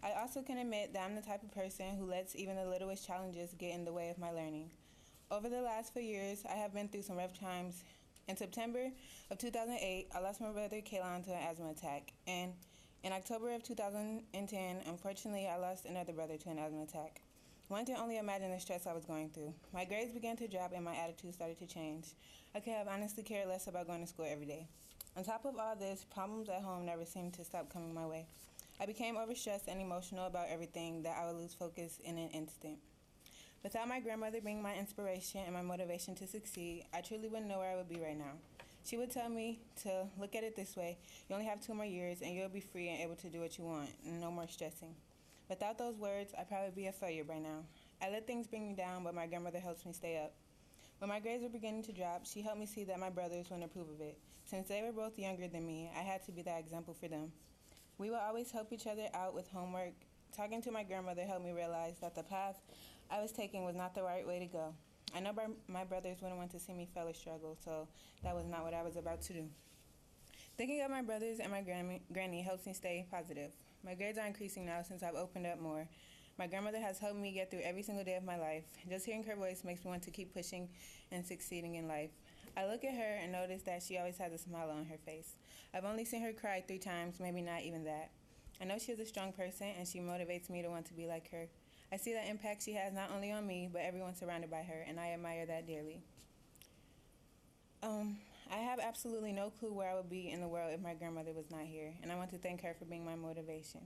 I also can admit that I'm the type of person who lets even the littlest challenges get in the way of my learning. Over the last few years, I have been through some rough times. In September of 2008, I lost my brother Kaylon to an asthma attack. And in October of 2010, unfortunately, I lost another brother to an asthma attack. One can only imagine the stress I was going through. My grades began to drop and my attitude started to change. I could have honestly cared less about going to school every day. On top of all this, problems at home never seemed to stop coming my way. I became overstressed and emotional about everything that I would lose focus in an instant. Without my grandmother being my inspiration and my motivation to succeed, I truly wouldn't know where I would be right now. She would tell me to look at it this way: you only have 2 more years and you'll be free and able to do what you want, and no more stressing. Without those words, I'd probably be a failure by now. I let things bring me down, but my grandmother helps me stay up. When my grades were beginning to drop, she helped me see that my brothers wouldn't approve of it. Since they were both younger than me, I had to be that example for them. We would always help each other out with homework. Talking to my grandmother helped me realize that the path I was taking was not the right way to go. I know my brothers wouldn't want to see me fail or struggle, so that was not what I was about to do. Thinking of my brothers and my granny helps me stay positive. My grades are increasing now since I've opened up more. My grandmother has helped me get through every single day of my life. Just hearing her voice makes me want to keep pushing and succeeding in life. I look at her and notice that she always has a smile on her face. I've only seen her cry 3 times, maybe not even that. I know she is a strong person and she motivates me to want to be like her. I see the impact she has not only on me, but everyone surrounded by her, and I admire that dearly. I have absolutely no clue where I would be in the world if my grandmother was not here, and I want to thank her for being my motivation.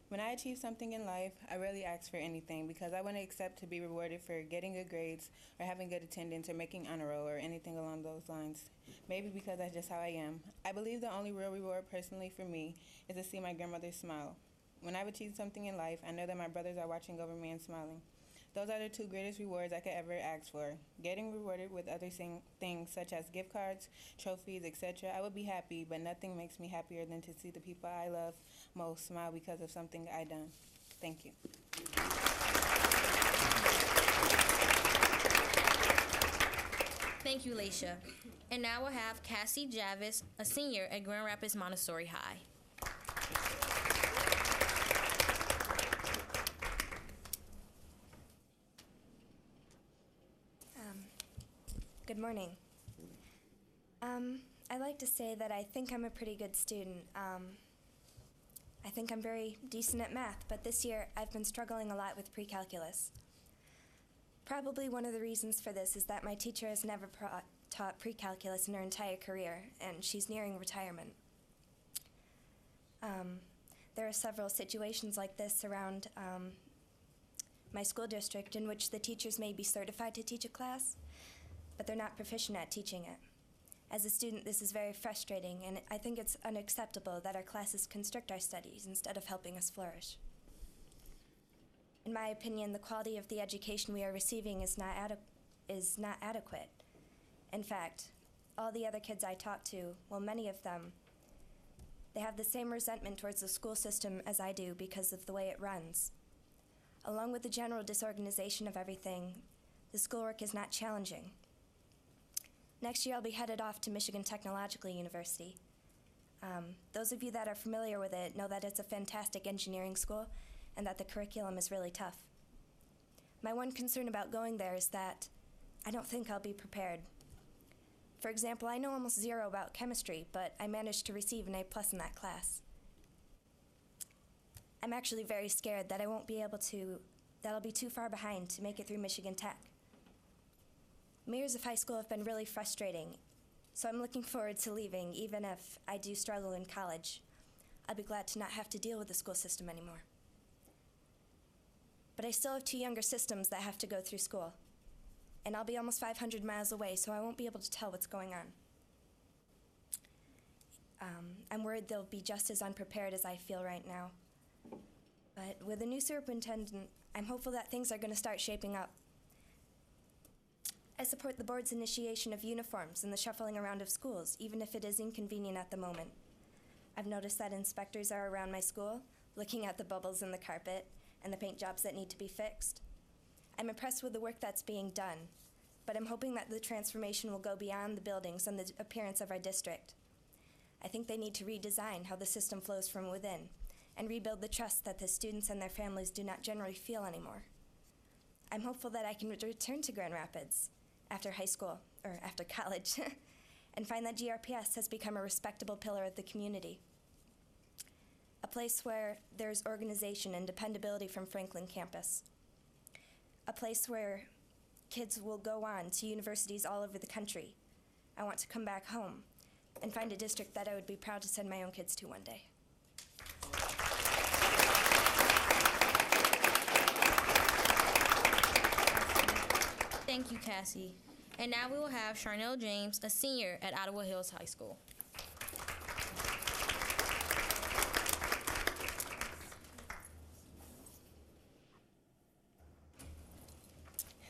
When I achieve something in life, I rarely ask for anything because I wouldn't accept to be rewarded for getting good grades or having good attendance or making honor roll or anything along those lines. Maybe because that's just how I am. I believe the only real reward personally for me is to see my grandmother smile. When I've achieved something in life, I know that my brothers are watching over me and smiling. Those are the two greatest rewards I could ever ask for. Getting rewarded with other things such as gift cards, trophies, etc. I would be happy, but nothing makes me happier than to see the people I love most smile because of something I done. Thank you. Thank you, Laisha. And now we'll have Cassie Javis, a senior at Grand Rapids Montessori High. Good morning. I'd like to say that I think I'm a pretty good student. I think I'm very decent at math, but this year I've been struggling a lot with pre-calculus. Probably one of the reasons for this is that my teacher has never taught pre-calculus in her entire career, and she's nearing retirement. There are several situations like this around my school district in which the teachers may be certified to teach a class, but they're not proficient at teaching it. As a student, this is very frustrating, and I think it's unacceptable that our classes constrict our studies instead of helping us flourish. In my opinion, the quality of the education we are receiving is not adequate. In fact, all the other kids I talk to, well, many of them, they have the same resentment towards the school system as I do because of the way it runs. Along with the general disorganization of everything, the schoolwork is not challenging. Next year, I'll be headed off to Michigan Technological University. Those of you that are familiar with it know that it's a fantastic engineering school and that the curriculum is really tough. My one concern about going there is that I don't think I'll be prepared. For example, I know almost zero about chemistry, but I managed to receive an A+ in that class. I'm actually very scared that I won't be able to, that I'll be too far behind to make it through Michigan Tech. Years of high school have been really frustrating, so I'm looking forward to leaving, even if I do struggle in college. I'll be glad to not have to deal with the school system anymore. But I still have two younger systems that have to go through school, and I'll be almost 500 miles away, so I won't be able to tell what's going on. I'm worried they'll be just as unprepared as I feel right now. But with a new superintendent, I'm hopeful that things are going to start shaping up. I support the board's initiation of uniforms and the shuffling around of schools, even if it is inconvenient at the moment. I've noticed that inspectors are around my school, looking at the bubbles in the carpet and the paint jobs that need to be fixed. I'm impressed with the work that's being done, but I'm hoping that the transformation will go beyond the buildings and the appearance of our district. I think they need to redesign how the system flows from within and rebuild the trust that the students and their families do not generally feel anymore. I'm hopeful that I can return to Grand Rapids after high school, or after college, and find that GRPS has become a respectable pillar of the community. A place where there's organization and dependability from Franklin campus. A place where kids will go on to universities all over the country. I want to come back home and find a district that I would be proud to send my own kids to one day. Thank you, Cassie. And now we will have Charnel James, a senior at Ottawa Hills High School.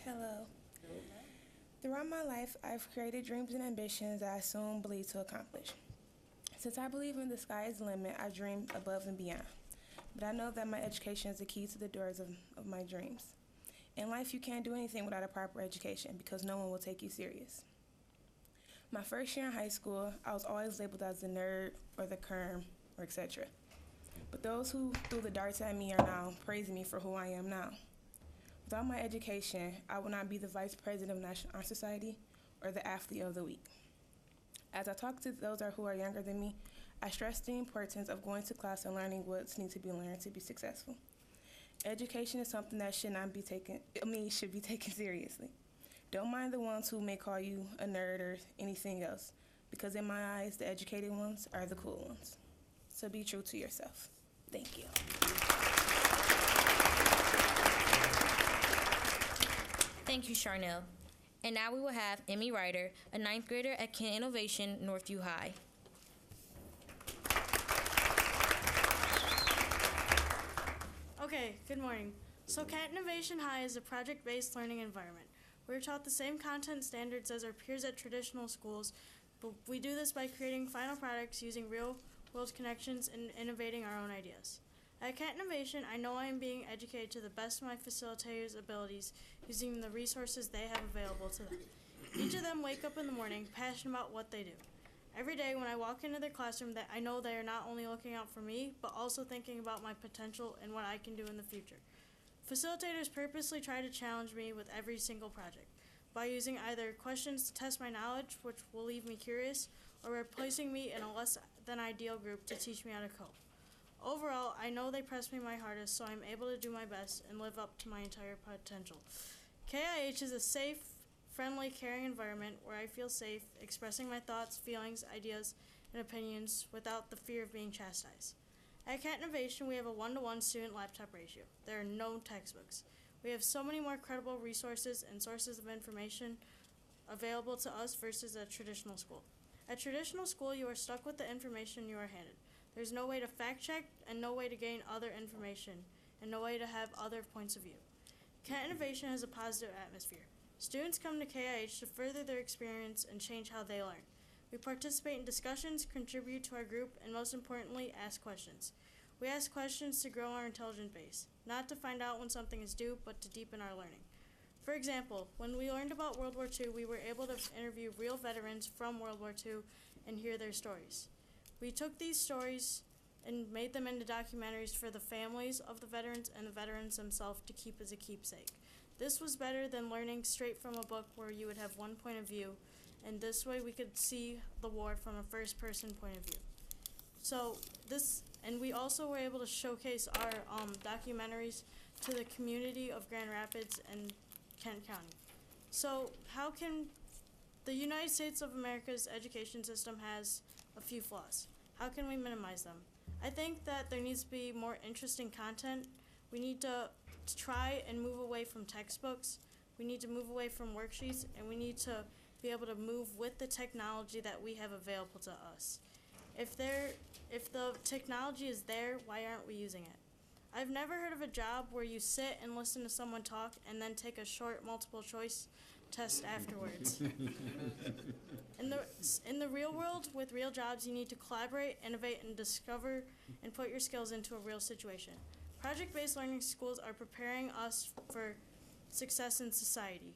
Hello. Throughout my life, I've created dreams and ambitions that I soon believe to accomplish. Since I believe in the sky is the limit, I dream above and beyond. But I know that my education is the key to the doors of my dreams. In life, you can't do anything without a proper education because no one will take you serious. My first year in high school, I was always labeled as the nerd or the kerm or etc. But those who threw the darts at me are now praising me for who I am now. Without my education, I would not be the vice president of National Honor Society or the athlete of the week. As I talk to those who are younger than me, I stress the importance of going to class and learning what needs to be learned to be successful. Education is something that should be taken seriously. Don't mind the ones who may call you a nerd or anything else, because in my eyes, the educated ones are the cool ones. So be true to yourself. Thank you. Thank you, Charnel. And now we will have Emmy Ryder, a 9th grader at Kent Innovation, Northview High. Okay, good morning. So Kent Innovation High is a project-based learning environment. We're taught the same content standards as our peers at traditional schools, but we do this by creating final products using real-world connections and innovating our own ideas. At Kent Innovation, I know I am being educated to the best of my facilitators' abilities using the resources they have available to them. Each of them wake up in the morning passionate about what they do. Every day when I walk into their classroom, that I know they are not only looking out for me, but also thinking about my potential and what I can do in the future. Facilitators purposely try to challenge me with every single project by using either questions to test my knowledge, which will leave me curious, or replacing me in a less than ideal group to teach me how to code. Overall, I know they press me my hardest, so I'm able to do my best and live up to my entire potential. KIH is a safe, friendly, caring environment where I feel safe expressing my thoughts, feelings, ideas, and opinions without the fear of being chastised. At Kent Innovation, we have a 1-to-1 student-laptop ratio. There are no textbooks. We have so many more credible resources and sources of information available to us versus a traditional school. At traditional school, you are stuck with the information you are handed. There's no way to fact check and no way to gain other information and no way to have other points of view. Kent Innovation has a positive atmosphere. Students come to KIH to further their experience and change how they learn. We participate in discussions, contribute to our group, and most importantly, ask questions. We ask questions to grow our intelligence base, not to find out when something is due, but to deepen our learning. For example, when we learned about World War II, we were able to interview real veterans from World War II and hear their stories. We took these stories and made them into documentaries for the families of the veterans and the veterans themselves to keep as a keepsake. This was better than learning straight from a book where you would have one point of view, and this way we could see the war from a first-person point of view. And we also were able to showcase our documentaries to the community of Grand Rapids and Kent County. So how can the United States of America's education system has a few flaws? How can we minimize them? I think that there needs to be more interesting content. We need to try and move away from textbooks. We need to move away from worksheets, and we need to be able to move with the technology that we have available to us. If the technology is there, why aren't we using it? I've never heard of a job where you sit and listen to someone talk and then take a short multiple choice test afterwards. In the real world, with real jobs, you need to collaborate, innovate, and discover and put your skills into a real situation. Project-based learning schools are preparing us for success in society.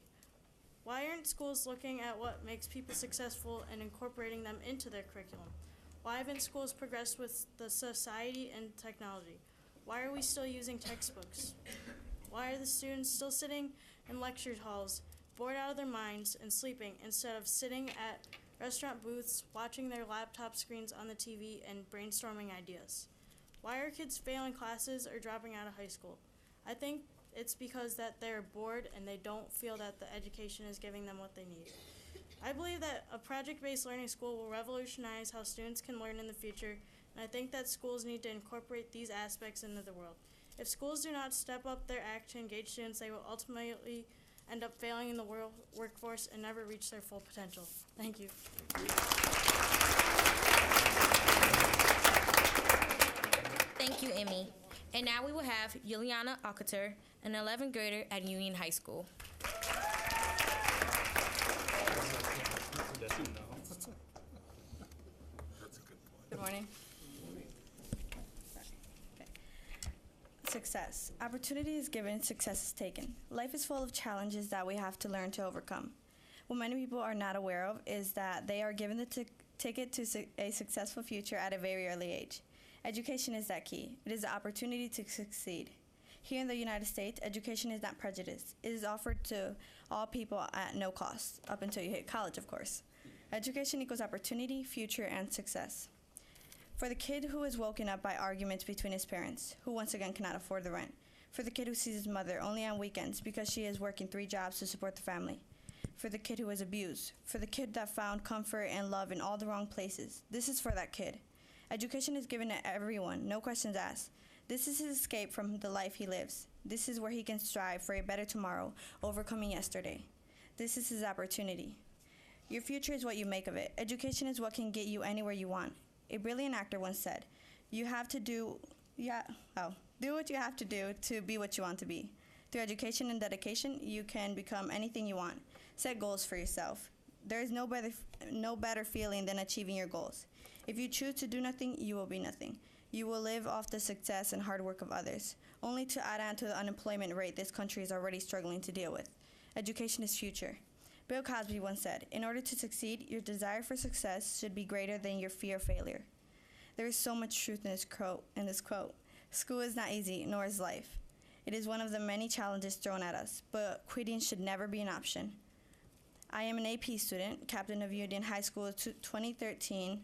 Why aren't schools looking at what makes people successful and incorporating them into their curriculum? Why haven't schools progressed with the society and technology? Why are we still using textbooks? Why are the students still sitting in lecture halls, bored out of their minds and sleeping, instead of sitting at restaurant booths, watching their laptop screens on the TV and brainstorming ideas? Why are kids failing classes or dropping out of high school? I think it's because that they're bored and they don't feel that the education is giving them what they need. I believe that a project-based learning school will revolutionize how students can learn in the future, and I think that schools need to incorporate these aspects into the world. If schools do not step up their act to engage students, they will ultimately end up failing in the workforce and never reach their full potential. Thank you. Thank you, Emmy. And now we will have Yuliana Akater, an 11th grader at Union High School. Good morning. Success. Opportunity is given, success is taken. Life is full of challenges that we have to learn to overcome. What many people are not aware of is that they are given the ticket to a successful future at a very early age. Education is that key. It is the opportunity to succeed. Here in the United States, education is not prejudice. It is offered to all people at no cost, up until you hit college, of course. Education equals opportunity, future, and success. For the kid who is woken up by arguments between his parents, who once again cannot afford the rent. For the kid who sees his mother only on weekends because she is working 3 jobs to support the family. For the kid who was abused. For the kid that found comfort and love in all the wrong places. This is for that kid. Education is given to everyone, no questions asked. This is his escape from the life he lives. This is where he can strive for a better tomorrow, overcoming yesterday. This is his opportunity. Your future is what you make of it. Education is what can get you anywhere you want. A brilliant actor once said, do what you have to do to be what you want to be. Through education and dedication, you can become anything you want. Set goals for yourself. There is no better feeling than achieving your goals. If you choose to do nothing, you will be nothing. You will live off the success and hard work of others, only to add on to the unemployment rate this country is already struggling to deal with. Education is future. Bill Cosby once said, in order to succeed, your desire for success should be greater than your fear of failure. There is so much truth in this quote. School is not easy, nor is life. It is one of the many challenges thrown at us, but quitting should never be an option. I am an AP student, captain of Union High School's 2013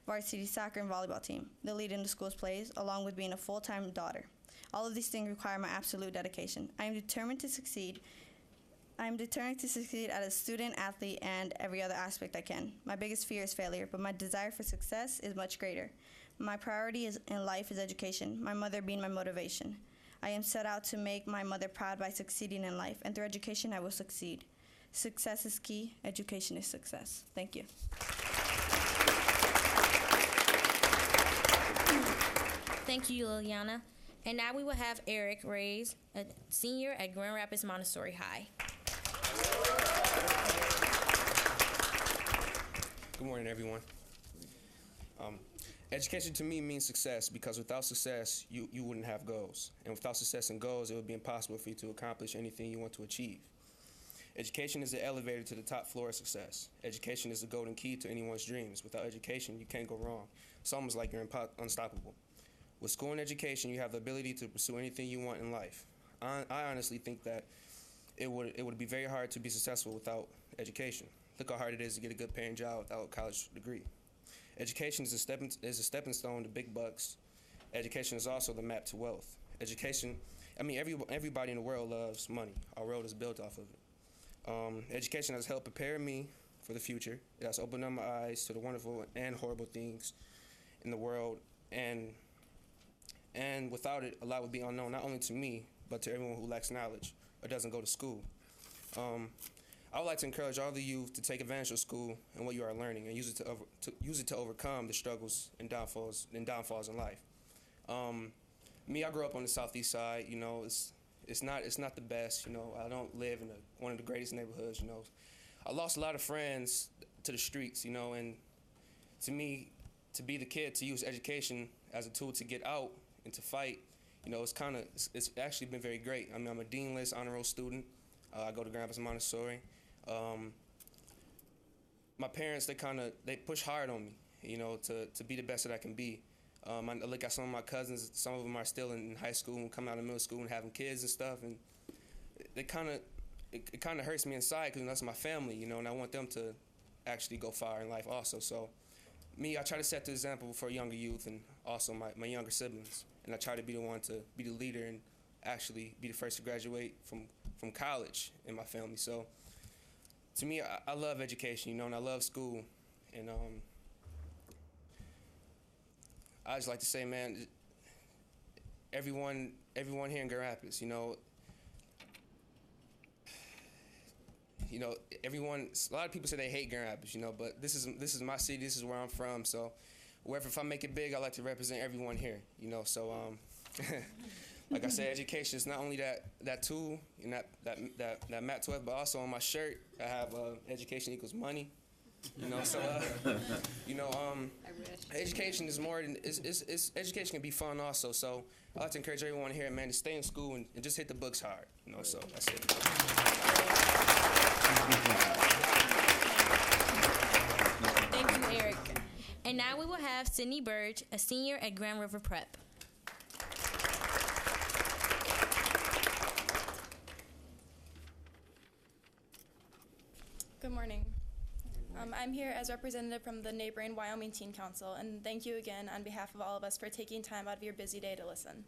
varsity soccer and volleyball team, the lead in the school's plays, along with being a full-time daughter. All of these things require my absolute dedication. I am determined to succeed as a student, athlete, and every other aspect I can. My biggest fear is failure, but my desire for success is much greater. My priority in life is education, my mother being my motivation. I am set out to make my mother proud by succeeding in life, and through education I will succeed. Success is key, education is success. Thank you. Thank you, Liliana. And now we will have Eric Reyes, a senior at Grand Rapids Montessori High. Good morning, everyone. Education to me means success, because without success, you wouldn't have goals. And without success and goals, it would be impossible for you to accomplish anything you want to achieve. Education is the elevator to the top floor of success. Education is the golden key to anyone's dreams. Without education, you can't go wrong. It's almost like you're unstoppable. With school and education, you have the ability to pursue anything you want in life. I honestly think that it would be very hard to be successful without education. Look how hard it is to get a good paying job without a college degree. Education is a stepping stone to big bucks. Education is also the map to wealth. Everybody in the world loves money. Our world is built off of it. Education has helped prepare me for the future. It has opened up my eyes to the wonderful and horrible things in the world, and without it, a lot would be unknown, not only to me, but to everyone who lacks knowledge or doesn't go to school. I would like to encourage all the youth to take advantage of school and what you are learning, and use it to overcome the struggles and downfalls in life. Me, I grew up on the southeast side. You know, it's not the best. You know, I don't live in one of the greatest neighborhoods. You know, I lost a lot of friends to the streets. You know, and to me, to be the kid to use education as a tool to get out and to fight, you know, it's actually been very great. I mean, I'm a deanless honor roll student. I go to Grand Rapids Montessori. My parents, they push hard on me, you know, to be the best that I can be. I look at some of my cousins. Some of them are still in high school and coming out of middle school and having kids and stuff, and it kind of hurts me inside, because that's my family, you know, and I want them to actually go far in life also. So me, I try to set the example for younger youth and also my younger siblings, and I try to be the one to be the leader and actually be the first to graduate from college in my family. So to me, I love education, you know, and I love school, and I just like to say, man, everyone here in Grand Rapids, you know, a lot of people say they hate Grand Rapids, you know, but this is my city, this is where I'm from, so if I make it big, I like to represent everyone here, you know, so like I said, education is not only that tool and that map to it, but also on my shirt I have education equals money, you know. So you know, education is more than education can be fun also. So I like to encourage everyone here, man, to stay in school and just hit the books hard, you know. So that's it. Thank you, Eric. And now we will have Sydney Burge, a senior at Grand River Prep. Good morning. I'm here as representative from the neighboring Wyoming Teen Council, and thank you again on behalf of all of us for taking time out of your busy day to listen.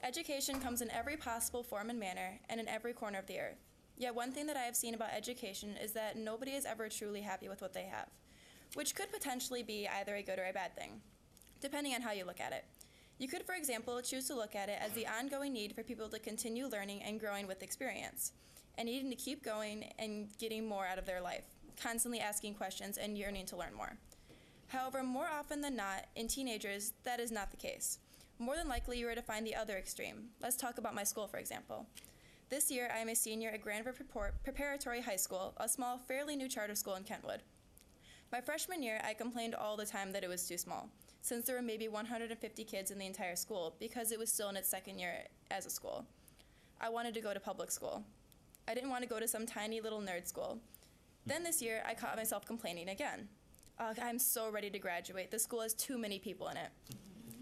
Education comes in every possible form and manner and in every corner of the earth. Yet one thing that I have seen about education is that nobody is ever truly happy with what they have. which could potentially be either a good or a bad thing, depending on how you look at it. You could, for example, choose to look at it as the ongoing need for people to continue learning and growing with experience, and needing to keep going and getting more out of their life, constantly asking questions and yearning to learn more. However, more often than not, in teenagers, that is not the case. More than likely, you are to find the other extreme. Let's talk about my school, for example. This year, I am a senior at Grand River Preparatory High School, a small, fairly new charter school in Kentwood. My freshman year, I complained all the time that it was too small, since there were maybe 150 kids in the entire school because it was still in its second year as a school. I wanted to go to public school. I didn't want to go to some tiny little nerd school. Then this year, I caught myself complaining again. I'm so ready to graduate. The school has too many people in it.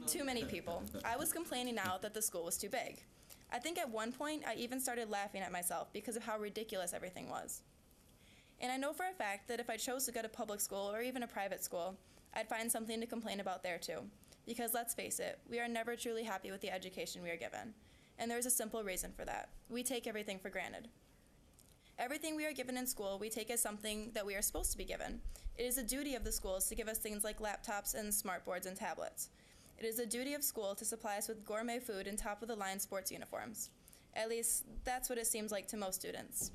Too many people. I was complaining now that the school was too big. I think at one point, I even started laughing at myself because of how ridiculous everything was. And I know for a fact that if I chose to go to public school or even a private school, I'd find something to complain about there too. Because let's face it, we are never truly happy with the education we are given. And there's a simple reason for that. We take everything for granted. Everything we are given in school, we take as something that we are supposed to be given. It is a duty of the schools to give us things like laptops and smartboards and tablets. It is a duty of school to supply us with gourmet food and top-of-the-line sports uniforms. At least, that's what it seems like to most students.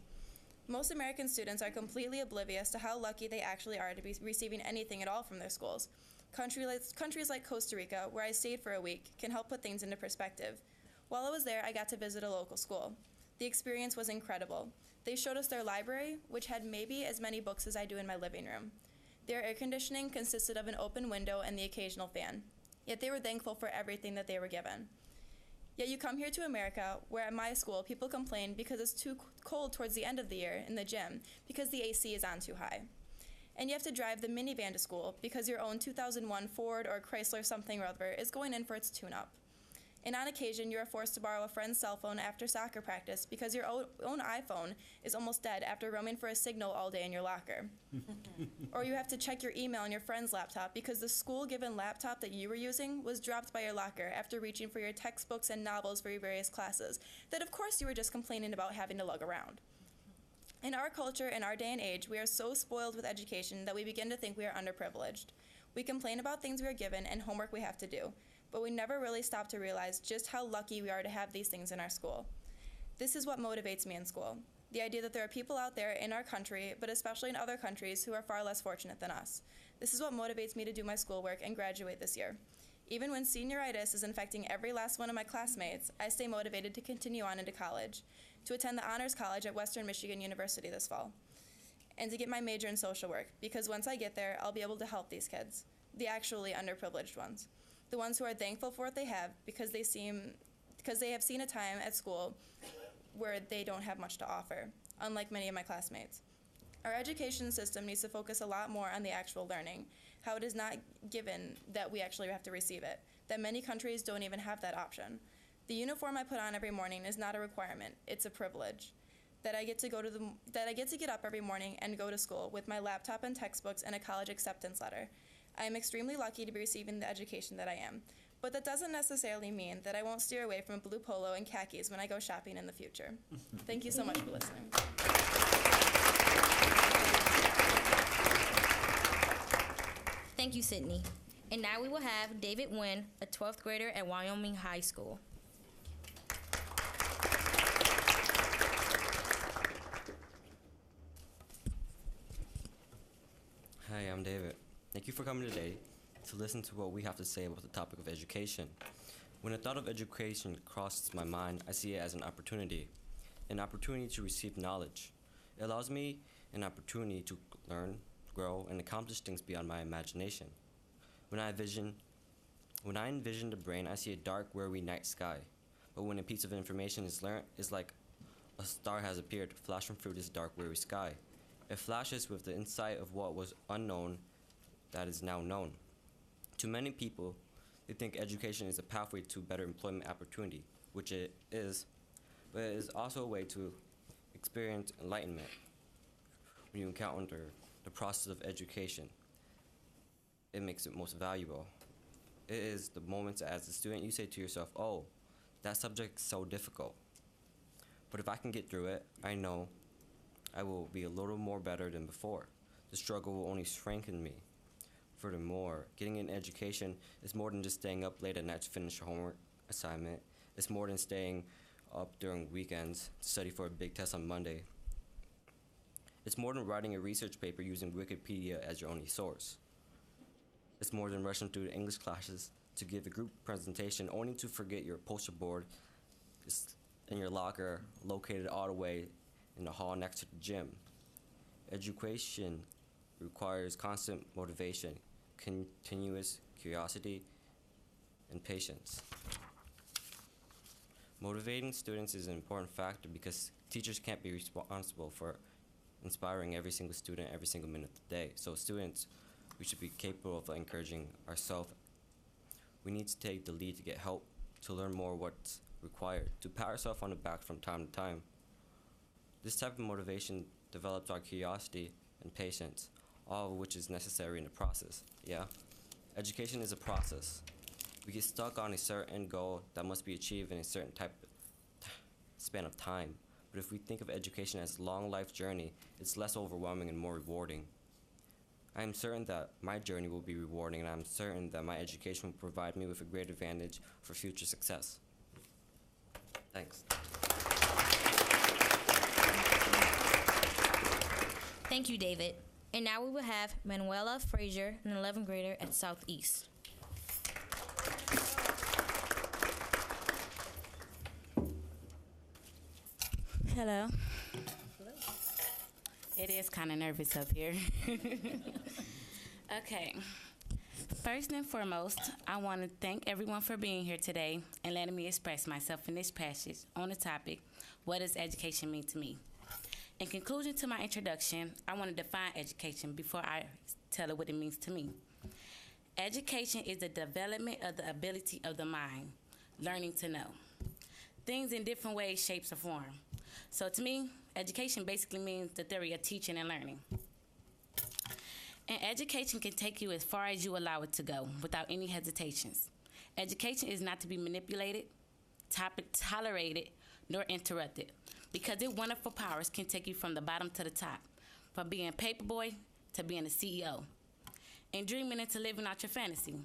Most American students are completely oblivious to how lucky they actually are to be receiving anything at all from their schools. Countries like Costa Rica, where I stayed for a week, can help put things into perspective. While I was there, I got to visit a local school. The experience was incredible. They showed us their library, which had maybe as many books as I do in my living room. Their air conditioning consisted of an open window and the occasional fan. Yet they were thankful for everything that they were given. Yet you come here to America, where at my school, people complain because it's too cold towards the end of the year in the gym because the AC is on too high. And you have to drive the minivan to school because your own 2001 Ford or Chrysler something or other is going in for its tune-up. And on occasion, you are forced to borrow a friend's cell phone after soccer practice because your own iPhone is almost dead after roaming for a signal all day in your locker. Or you have to check your email on your friend's laptop because the school-given laptop that you were using was dropped by your locker after reaching for your textbooks and novels for your various classes that, of course, you were just complaining about having to lug around. In our culture, in our day and age, we are so spoiled with education that we begin to think we are underprivileged. We complain about things we are given and homework we have to do, but we never really stop to realize just how lucky we are to have these things in our school. This is what motivates me in school, the idea that there are people out there in our country, but especially in other countries, who are far less fortunate than us. This is what motivates me to do my schoolwork and graduate this year. Even when senioritis is infecting every last one of my classmates, I stay motivated to continue on into college, to attend the Honors College at Western Michigan University this fall, and to get my major in social work, because once I get there, I'll be able to help these kids, the actually underprivileged ones. The ones who are thankful for what they have because they have seen a time at school where they don't have much to offer, unlike many of my classmates. Our education system needs to focus a lot more on the actual learning, how it is not given that we actually have to receive it, that many countries don't even have that option. The uniform I put on every morning is not a requirement, it's a privilege. That I get to get up every morning and go to school with my laptop and textbooks and a college acceptance letter. I am extremely lucky to be receiving the education that I am, but that doesn't necessarily mean that I won't steer away from a blue polo and khakis when I go shopping in the future. Thank you so much for listening. Thank you, Sydney. And now we will have David Wynn, a 12th grader at Wyoming High School. Hi, I'm David. Thank you for coming today to listen to what we have to say about the topic of education. When the thought of education crosses my mind, I see it as an opportunity to receive knowledge. It allows me an opportunity to learn, grow, and accomplish things beyond my imagination. When I envision the brain, I see a dark, weary night sky. But when a piece of information is learned, it's like a star has appeared, flashing through this dark, weary sky. It flashes with the insight of what was unknown that is now known. To many people, they think education is a pathway to better employment opportunity, which it is, but it is also a way to experience enlightenment. When you encounter the process of education, it makes it most valuable. It is the moments as a student you say to yourself, oh, that subject is so difficult. But if I can get through it, I know I will be a little more better than before. The struggle will only strengthen me. Furthermore, getting an education is more than just staying up late at night to finish a homework assignment. It's more than staying up during weekends to study for a big test on Monday. It's more than writing a research paper using Wikipedia as your only source. It's more than rushing through the English classes to give a group presentation only to forget your poster board is in your locker located all the way in the hall next to the gym. Education requires constant motivation, continuous curiosity, and patience. Motivating students is an important factor because teachers can't be responsible for inspiring every single student every single minute of the day. So students, we should be capable of encouraging ourselves. We need to take the lead to get help, to learn more what's required, to pat ourselves on the back from time to time. This type of motivation develops our curiosity and patience, all of which is necessary in the process. Yeah, education is a process. We get stuck on a certain goal that must be achieved in a certain span of time. But if we think of education as a long life journey, it's less overwhelming and more rewarding. I am certain that my journey will be rewarding, and I'm certain that my education will provide me with a great advantage for future success. Thanks. Thank you, David. And now we will have Manuela Frazier, an 11th grader at Southeast. Hello. It is kind of nervous up here. Okay. First and foremost, I want to thank everyone for being here today and letting me express myself in this passage on the topic, what does education mean to me? In conclusion to my introduction, I want to define education before I tell it what it means to me. Education is the development of the ability of the mind, learning to know things in different ways, shapes, or form. So to me, education basically means the theory of teaching and learning. And education can take you as far as you allow it to go without any hesitations. Education is not to be manipulated, tolerated, nor interrupted, because its wonderful powers can take you from the bottom to the top, from being a paperboy to being a CEO, and dreaming into living out your fantasy.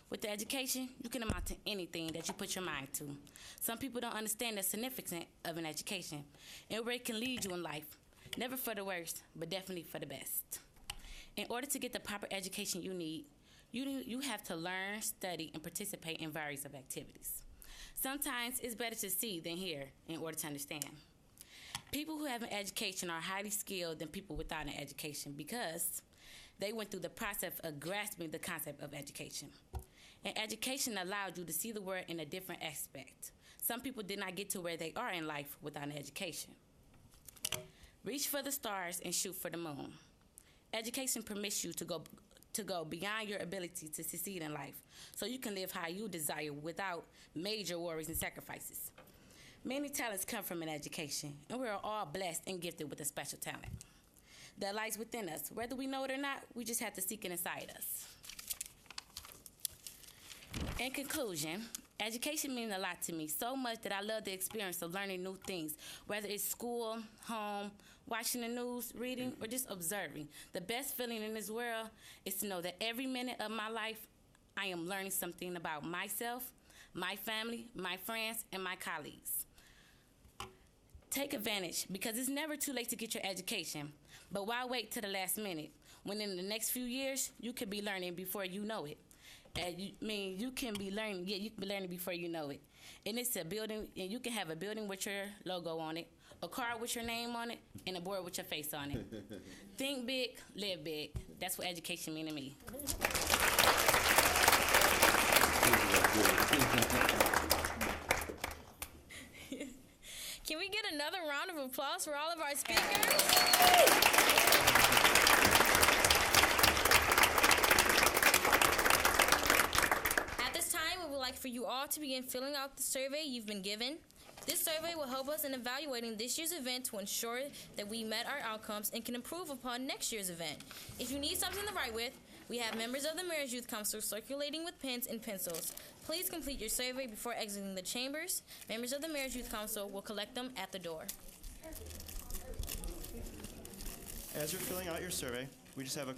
With the education, you can amount to anything that you put your mind to. Some people don't understand the significance of an education and where it can lead you in life, never for the worst, but definitely for the best. In order to get the proper education you need, you have to learn, study, and participate in various of activities. Sometimes it's better to see than hear in order to understand. People who have an education are highly skilled than people without an education because they went through the process of grasping the concept of education. And education allowed you to see the world in a different aspect. Some people did not get to where they are in life without an education. Reach for the stars and shoot for the moon. Education permits you to go beyond your ability to succeed in life, so you can live how you desire without major worries and sacrifices. Many talents come from an education, and we are all blessed and gifted with a special talent that lies within us. Whether we know it or not, we just have to seek it inside us. In conclusion, education means a lot to me, so much that I love the experience of learning new things, whether it's school, home, watching the news, reading, or just observing. The best feeling in this world is to know that every minute of my life, I am learning something about myself, my family, my friends, and my colleagues. Take advantage, because it's never too late to get your education. But why wait till the last minute, when in the next few years, you could be learning before you know it? You can be learning before you know it. And it's a building, and you can have a building with your logo on it, a car with your name on it, and a board with your face on it. Think big, live big. That's what education means to me. Can we get another round of applause for all of our speakers? At this time, we would like for you all to begin filling out the survey you've been given. This survey will help us in evaluating this year's event to ensure that we met our outcomes and can improve upon next year's event. If you need something to write with, we have members of the Mayor's Youth Council circulating with pens and pencils. Please complete your survey before exiting the chambers. Members of the Mayor's Youth Council will collect them at the door. As you're filling out your survey, we just have a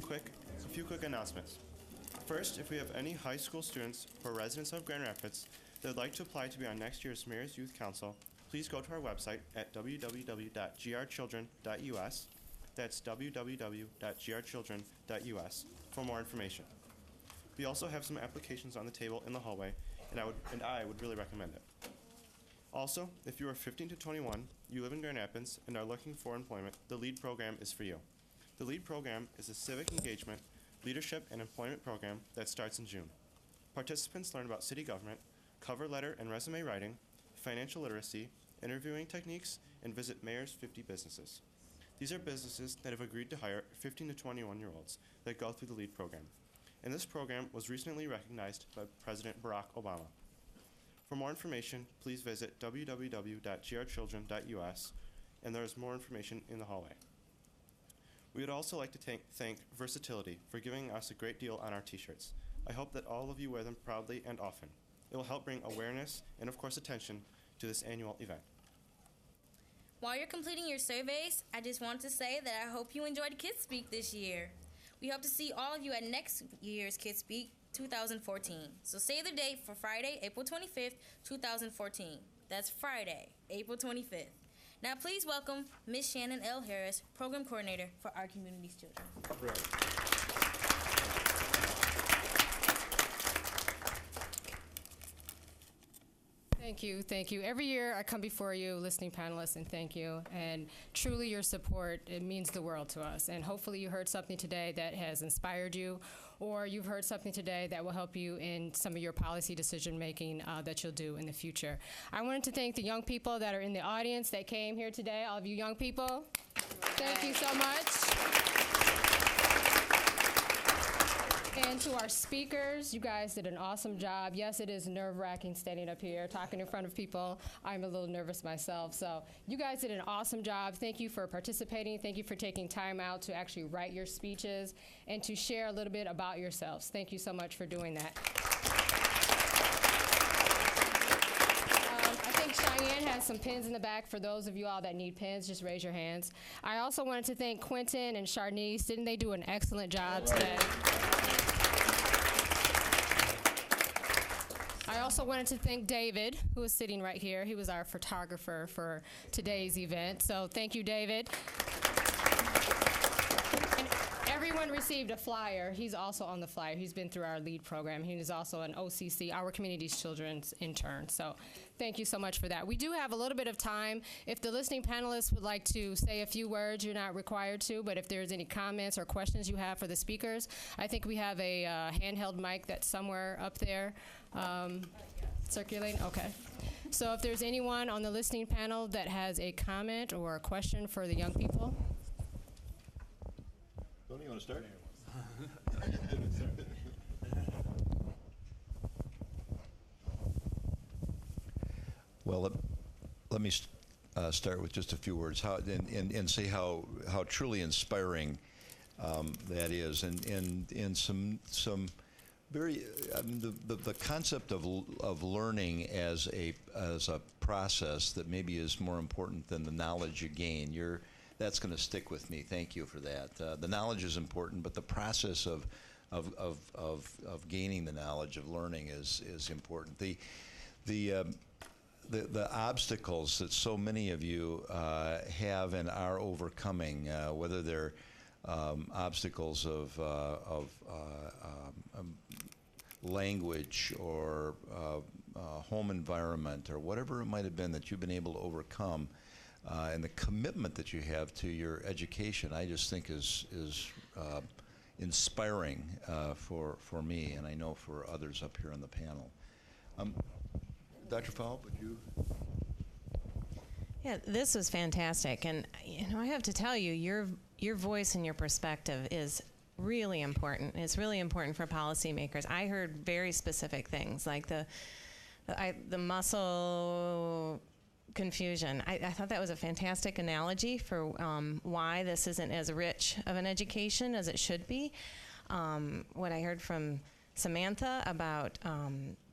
few quick announcements. First, if we have any high school students or residents of Grand Rapids that would like to apply to be on next year's Mayor's Youth Council, please go to our website at www.grchildren.us. That's www.grchildren.us for more information. We also have some applications on the table in the hallway, and I would really recommend it. Also, if you are 15 to 21, you live in Grand Rapids, and are looking for employment, the LEAD program is for you. The LEAD program is a civic engagement, leadership, and employment program that starts in June. Participants learn about city government, cover letter and resume writing, financial literacy, interviewing techniques, and visit Mayor's 50 businesses. These are businesses that have agreed to hire 15 to 21-year-olds that go through the LEAD program. And this program was recently recognized by President Barack Obama. For more information, please visit www.grchildren.us, and there is more information in the hallway. We would also like to thank Versatility for giving us a great deal on our t-shirts. I hope that all of you wear them proudly and often. It will help bring awareness and, of course, attention to this annual event. While you're completing your surveys, I just want to say that I hope you enjoyed Kidspeak this year. We hope to see all of you at next year's Kidspeak 2014. So save the date for Friday, April 25th, 2014. That's Friday, April 25th. Now please welcome Ms. Shannon L. Harris, Program Coordinator for Our Community's Children. Thank you, thank you. Every year I come before you, listening panelists, and thank you. And truly your support, it means the world to us. And hopefully you heard something today that has inspired you, or you've heard something today that will help you in some of your policy decision making that you'll do in the future. I wanted to thank the young people that are in the audience that came here today, all of you young people. Thank you so much. And to our speakers, you guys did an awesome job. Yes, it is nerve-wracking standing up here, talking in front of people. I'm a little nervous myself. So you guys did an awesome job. Thank you for participating. Thank you for taking time out to actually write your speeches and to share a little bit about yourselves. Thank you so much for doing that. I think Cheyenne has some pins in the back. For those of you all that need pins, just raise your hands. I also wanted to thank Quentin and Charnice. Didn't they do an excellent job today? I also wanted to thank David, who is sitting right here. He was our photographer for today's event. So thank you, David. And everyone received a flyer. He's also on the flyer. He's been through our LEAD program. He is also an OCC, Our Community's Children's intern. So thank you so much for that. We do have a little bit of time. If the listening panelists would like to say a few words, you're not required to, but if there's any comments or questions you have for the speakers, I think we have a handheld mic that's somewhere up there. Circulating? Okay. So if there's anyone on the listening panel that has a comment or a question for the young people. Tony, you want to start? Well, let me start with just a few words and say how truly inspiring that is, and some very the concept of learning as a process that maybe is more important than the knowledge you gain. That's going to stick with me. Thank you for that. The knowledge is important, but the process of gaining the knowledge, of learning, is important. The obstacles that so many of you have and are overcoming, whether they're obstacles of language or home environment or whatever it might have been that you've been able to overcome, and the commitment that you have to your education, I just think is inspiring for me, and I know for others up here on the panel. Dr. Falb, would you? Yeah, this was fantastic, and I have to tell you, your voice and your perspective is really important. It's really important for policymakers. I heard very specific things like the muscle confusion. I thought that was a fantastic analogy for why this isn't as rich of an education as it should be. What I heard from Samantha about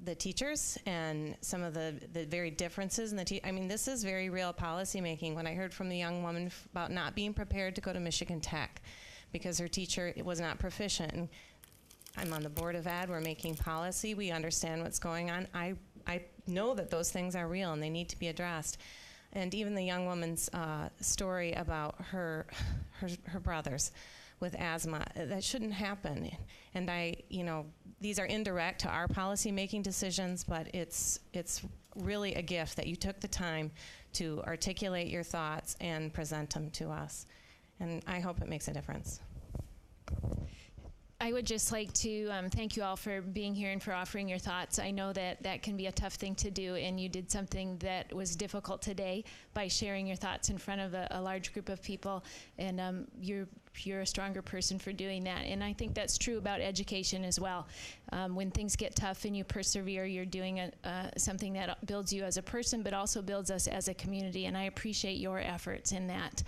the teachers and some of the very differences in the I mean, this is very real policy making. When I heard from the young woman about not being prepared to go to Michigan Tech because her teacher was not proficient. And I'm on the Board of Ed. We're making policy. We understand what's going on. I know that those things are real and they need to be addressed. And even the young woman's story about her brothers with asthma, that shouldn't happen. And these are indirect to our policy making decisions, but it's really a gift that you took the time to articulate your thoughts and present them to us. And I hope it makes a difference. I would just like to thank you all for being here and for offering your thoughts. I know that that can be a tough thing to do, and you did something that was difficult today by sharing your thoughts in front of a large group of people, and you're a stronger person for doing that. And I think that's true about education as well. When things get tough and you persevere, you're doing something that builds you as a person, but also builds us as a community, and I appreciate your efforts in that.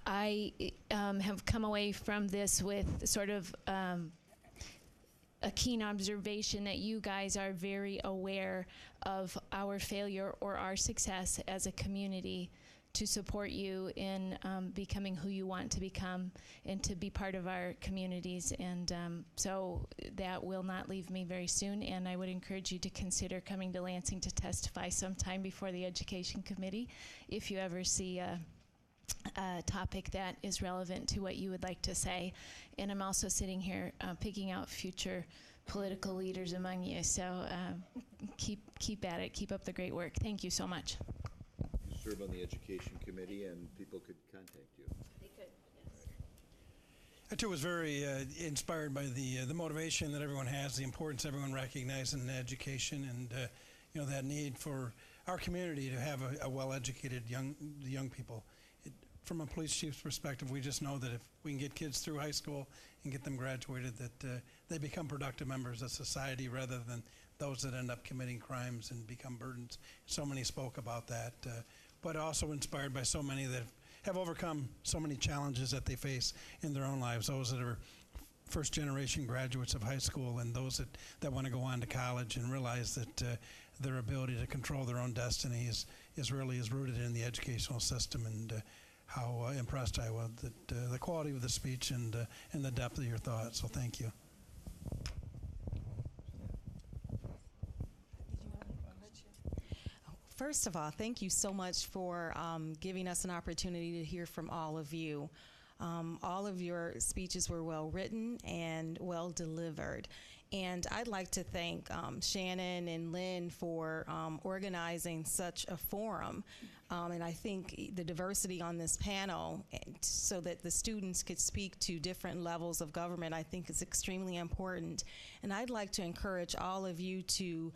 I have come away from this with sort of a keen observation that you guys are very aware of our failure or our success as a community to support you in becoming who you want to become and to be part of our communities. And so that will not leave me very soon, and I would encourage you to consider coming to Lansing to testify sometime before the Education Committee if you ever see a topic that is relevant to what you would like to say. And I'm also sitting here picking out future political leaders among you. So keep at it. Keep up the great work. Thank you so much. You serve on the Education Committee, and people could contact you. They could, yes. I too was very inspired by the motivation that everyone has, the importance everyone recognizes in education, and that need for our community to have a well-educated young people. From a police chief's perspective, we just know that if we can get kids through high school and get them graduated, that they become productive members of society rather than those that end up committing crimes and become burdens. So many spoke about that, but also inspired by so many that have overcome so many challenges that they face in their own lives, those that are first-generation graduates of high school and those that want to go on to college and realize that their ability to control their own destiny is rooted in the educational system. And how impressed I was that the quality of the speech and the depth of your thoughts. So thank you. First of all, thank you so much for giving us an opportunity to hear from all of you. All of your speeches were well written and well delivered. And I'd like to thank Shannon and Lynn for organizing such a forum. And I think the diversity on this panel, so that the students could speak to different levels of government, I think is extremely important. And I'd like to encourage all of you to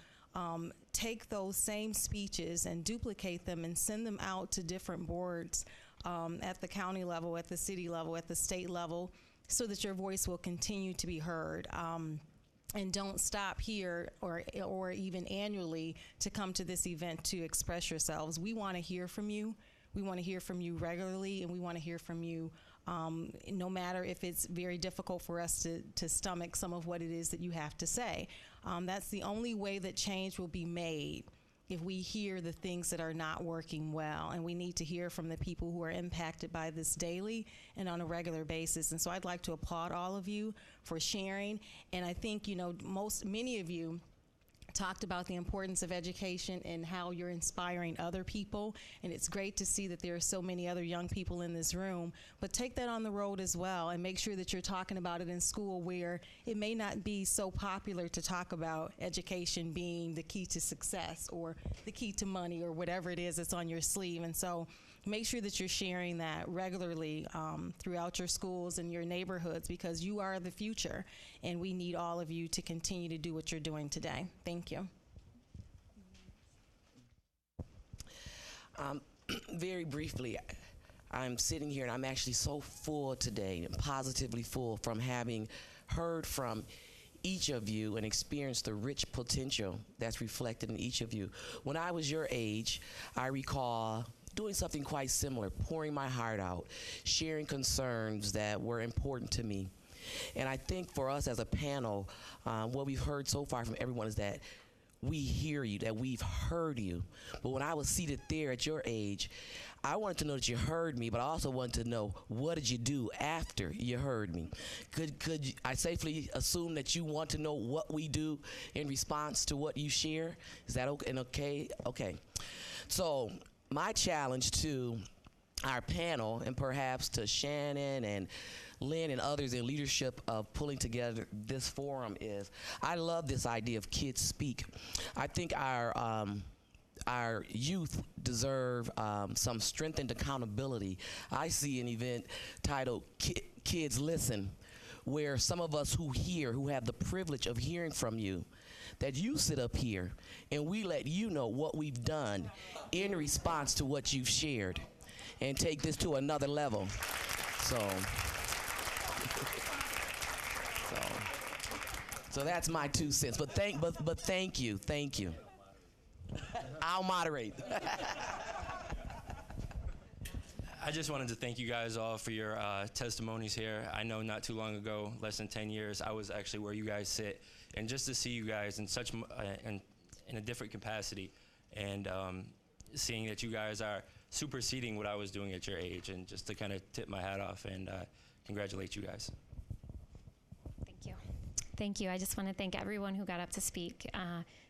take those same speeches and duplicate them and send them out to different boards at the county level, at the city level, at the state level, so that your voice will continue to be heard. And don't stop here or even annually to come to this event to express yourselves. We want to hear from you. We want to hear from you regularly, and we want to hear from you no matter if it's very difficult for us to stomach some of what it is that you have to say. That's the only way that change will be made, if we hear the things that are not working well. And we need to hear from the people who are impacted by this daily and on a regular basis. And so I'd like to applaud all of you for sharing. And I think, many of you talked about the importance of education and how you're inspiring other people. And it's great to see that there are so many other young people in this room. But take that on the road as well, and make sure that you're talking about it in school, where it may not be so popular to talk about education being the key to success or the key to money or whatever it is that's on your sleeve. And so make sure that you're sharing that regularly throughout your schools and your neighborhoods, because you are the future, and we need all of you to continue to do what you're doing today. Thank you. Very briefly, I'm sitting here and I'm actually so full today, positively full, from having heard from each of you and experienced the rich potential that's reflected in each of you. When I was your age, I recall doing something quite similar, pouring my heart out, sharing concerns that were important to me. And I think for us as a panel, what we've heard so far from everyone is that we hear you, that we've heard you. But when I was seated there at your age, I wanted to know that you heard me, but I also wanted to know, what did you do after you heard me? Could I safely assume that you want to know what we do in response to what you share? Is that okay? Okay. So my challenge to our panel, and perhaps to Shannon and Lynn and others in leadership of pulling together this forum, is I love this idea of Kidspeak. I think our youth deserve some strengthened accountability. I see an event titled Kids Listen, where some of us who have the privilege of hearing from you, that you sit up here and we let you know what we've done in response to what you've shared, and take this to another level. So that's my 2 cents. But thank you. I'll moderate. I just wanted to thank you guys all for your testimonies here. I know not too long ago, less than 10 years, I was actually where you guys sit, and just to see you guys in such in a different capacity, and seeing that you guys are superseding what I was doing at your age, and just to kind of tip my hat off and congratulate you guys. Thank you. I just want to thank everyone who got up to speak.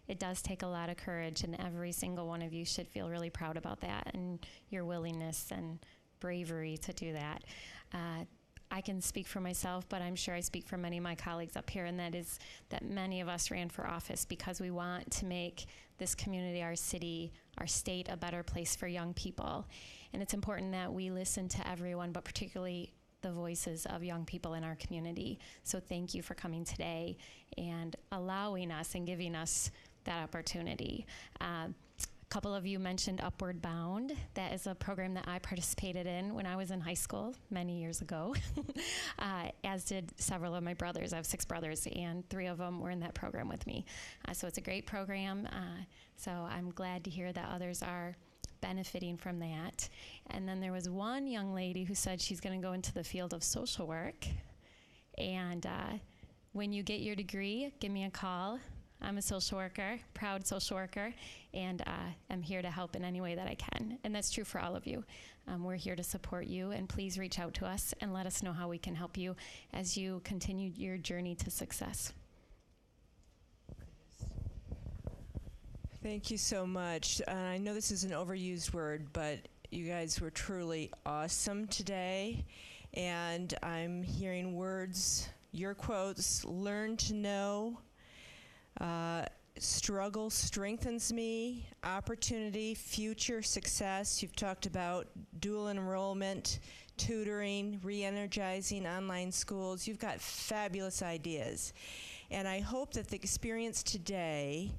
It does take a lot of courage, and every single one of you should feel really proud about that and your willingness and bravery to do that. I can speak for myself, but I'm sure I speak for many of my colleagues up here, and that is that many of us ran for office because we want to make this community, our city, our state a better place for young people. And it's important that we listen to everyone, but particularly the voices of young people in our community. So thank you for coming today and allowing us and giving us that opportunity. A couple of you mentioned Upward Bound. That is a program that I participated in when I was in high school many years ago, as did several of my brothers. I have 6 brothers, and 3 of them were in that program with me. So it's a great program. So I'm glad to hear that others are benefiting from that. And then there was one young lady who said she's going to go into the field of social work. And when you get your degree, give me a call. I'm a social worker, proud social worker, and I'm here to help in any way that I can. And that's true for all of you. We're here to support you, and please reach out to us and let us know how we can help you as you continue your journey to success. Thank you so much. I know this is an overused word, but you guys were truly awesome today. And I'm hearing words, your quotes, learn to know, struggle strengthens me, opportunity, future success. You've talked about dual enrollment, tutoring, re-energizing online schools. You've got fabulous ideas. And I hope that the experience today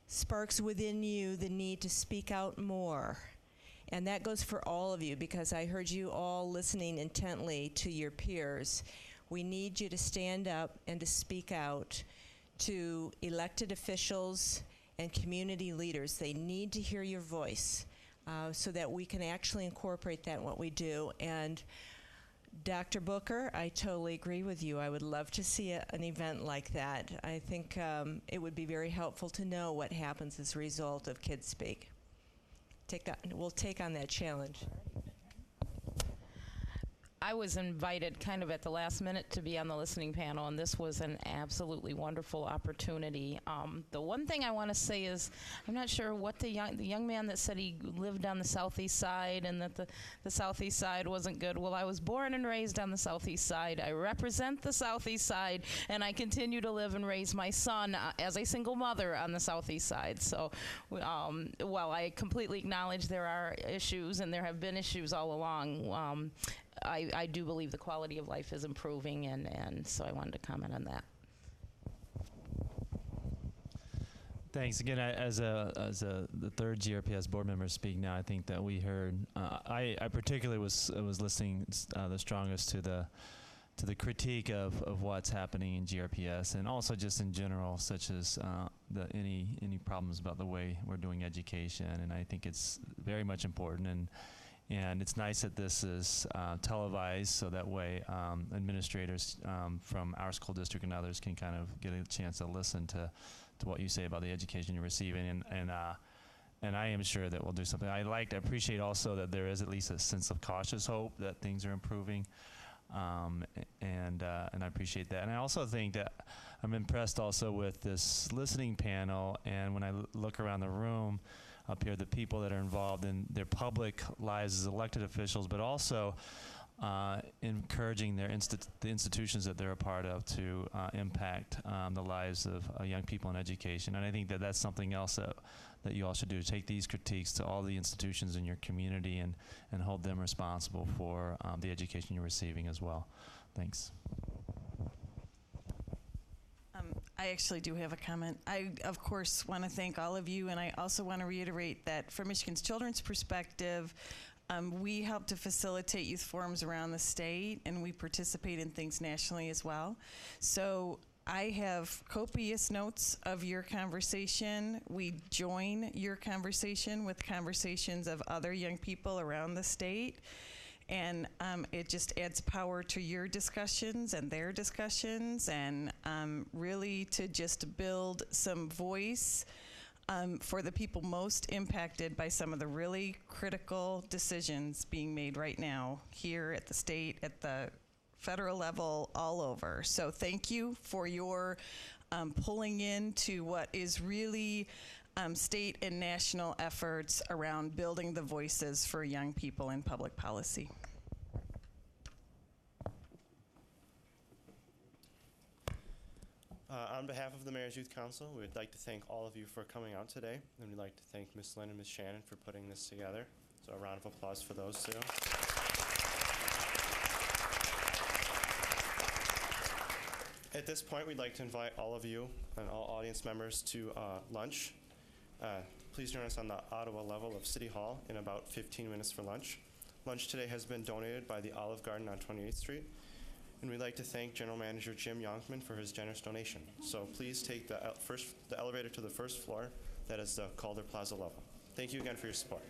sparks within you the need to speak out more. And that goes for all of you, because I heard you all listening intently to your peers. We need you to stand up and to speak out to elected officials and community leaders. They need to hear your voice so that we can actually incorporate that in what we do. And Dr. Booker, I totally agree with you. I would love to see an event like that. I think it would be very helpful to know what happens as a result of Kidspeak. We'll take on that challenge. I was invited kind of at the last minute to be on the listening panel, and this was an absolutely wonderful opportunity. The one thing I want to say is I'm not sure what the young man that said he lived on the southeast side and that the southeast side wasn't good. Well, I was born and raised on the southeast side. I represent the southeast side, and I continue to live and raise my son as a single mother on the southeast side. So while I completely acknowledge there are issues, and there have been issues all along, I do believe the quality of life is improving, and so I wanted to comment on that. Thanks again. As the third GRPS board member speak now, I think that we heard. I particularly was listening the strongest to the critique of what's happening in GRPS, and also just in general, such as any problems about the way we're doing education. And I think it's very much important. And it's nice that this is televised, so that way administrators from our school district and others can kind of get a chance to listen to what you say about the education you're receiving. And I am sure that we'll do something. I appreciate also that there is at least a sense of cautious hope that things are improving. And I appreciate that. And I also think that I'm impressed also with this listening panel, and when I look around the room up here, the people that are involved in their public lives as elected officials, but also encouraging the institutions that they're a part of to impact the lives of young people in education. And I think that that's something else that you all should do, take these critiques to all the institutions in your community and hold them responsible for the education you're receiving as well. Thanks. I actually do have a comment. I, of course, want to thank all of you, and I also want to reiterate that from Michigan's Children's perspective, we help to facilitate youth forums around the state, and we participate in things nationally as well. So I have copious notes of your conversation. We join your conversation with conversations of other young people around the state. And it just adds power to your discussions and their discussions, and really to just build some voice for the people most impacted by some of the really critical decisions being made right now here at the state, at the federal level, all over. So thank you for your pulling into what is really state and national efforts around building the voices for young people in public policy. On behalf of the Mayor's Youth Council, we would like to thank all of you for coming out today, and we'd like to thank Ms. Lynn and Ms. Shannon for putting this together. So a round of applause for those two. At this point, we'd like to invite all of you and all audience members to lunch. Please join us on the Ottawa level of City Hall in about 15 minutes for lunch. Lunch today has been donated by the Olive Garden on 28th Street. And we'd like to thank General Manager Jim Yonkman for his generous donation. So please take the elevator to the first floor. That is the Calder Plaza level. Thank you again for your support.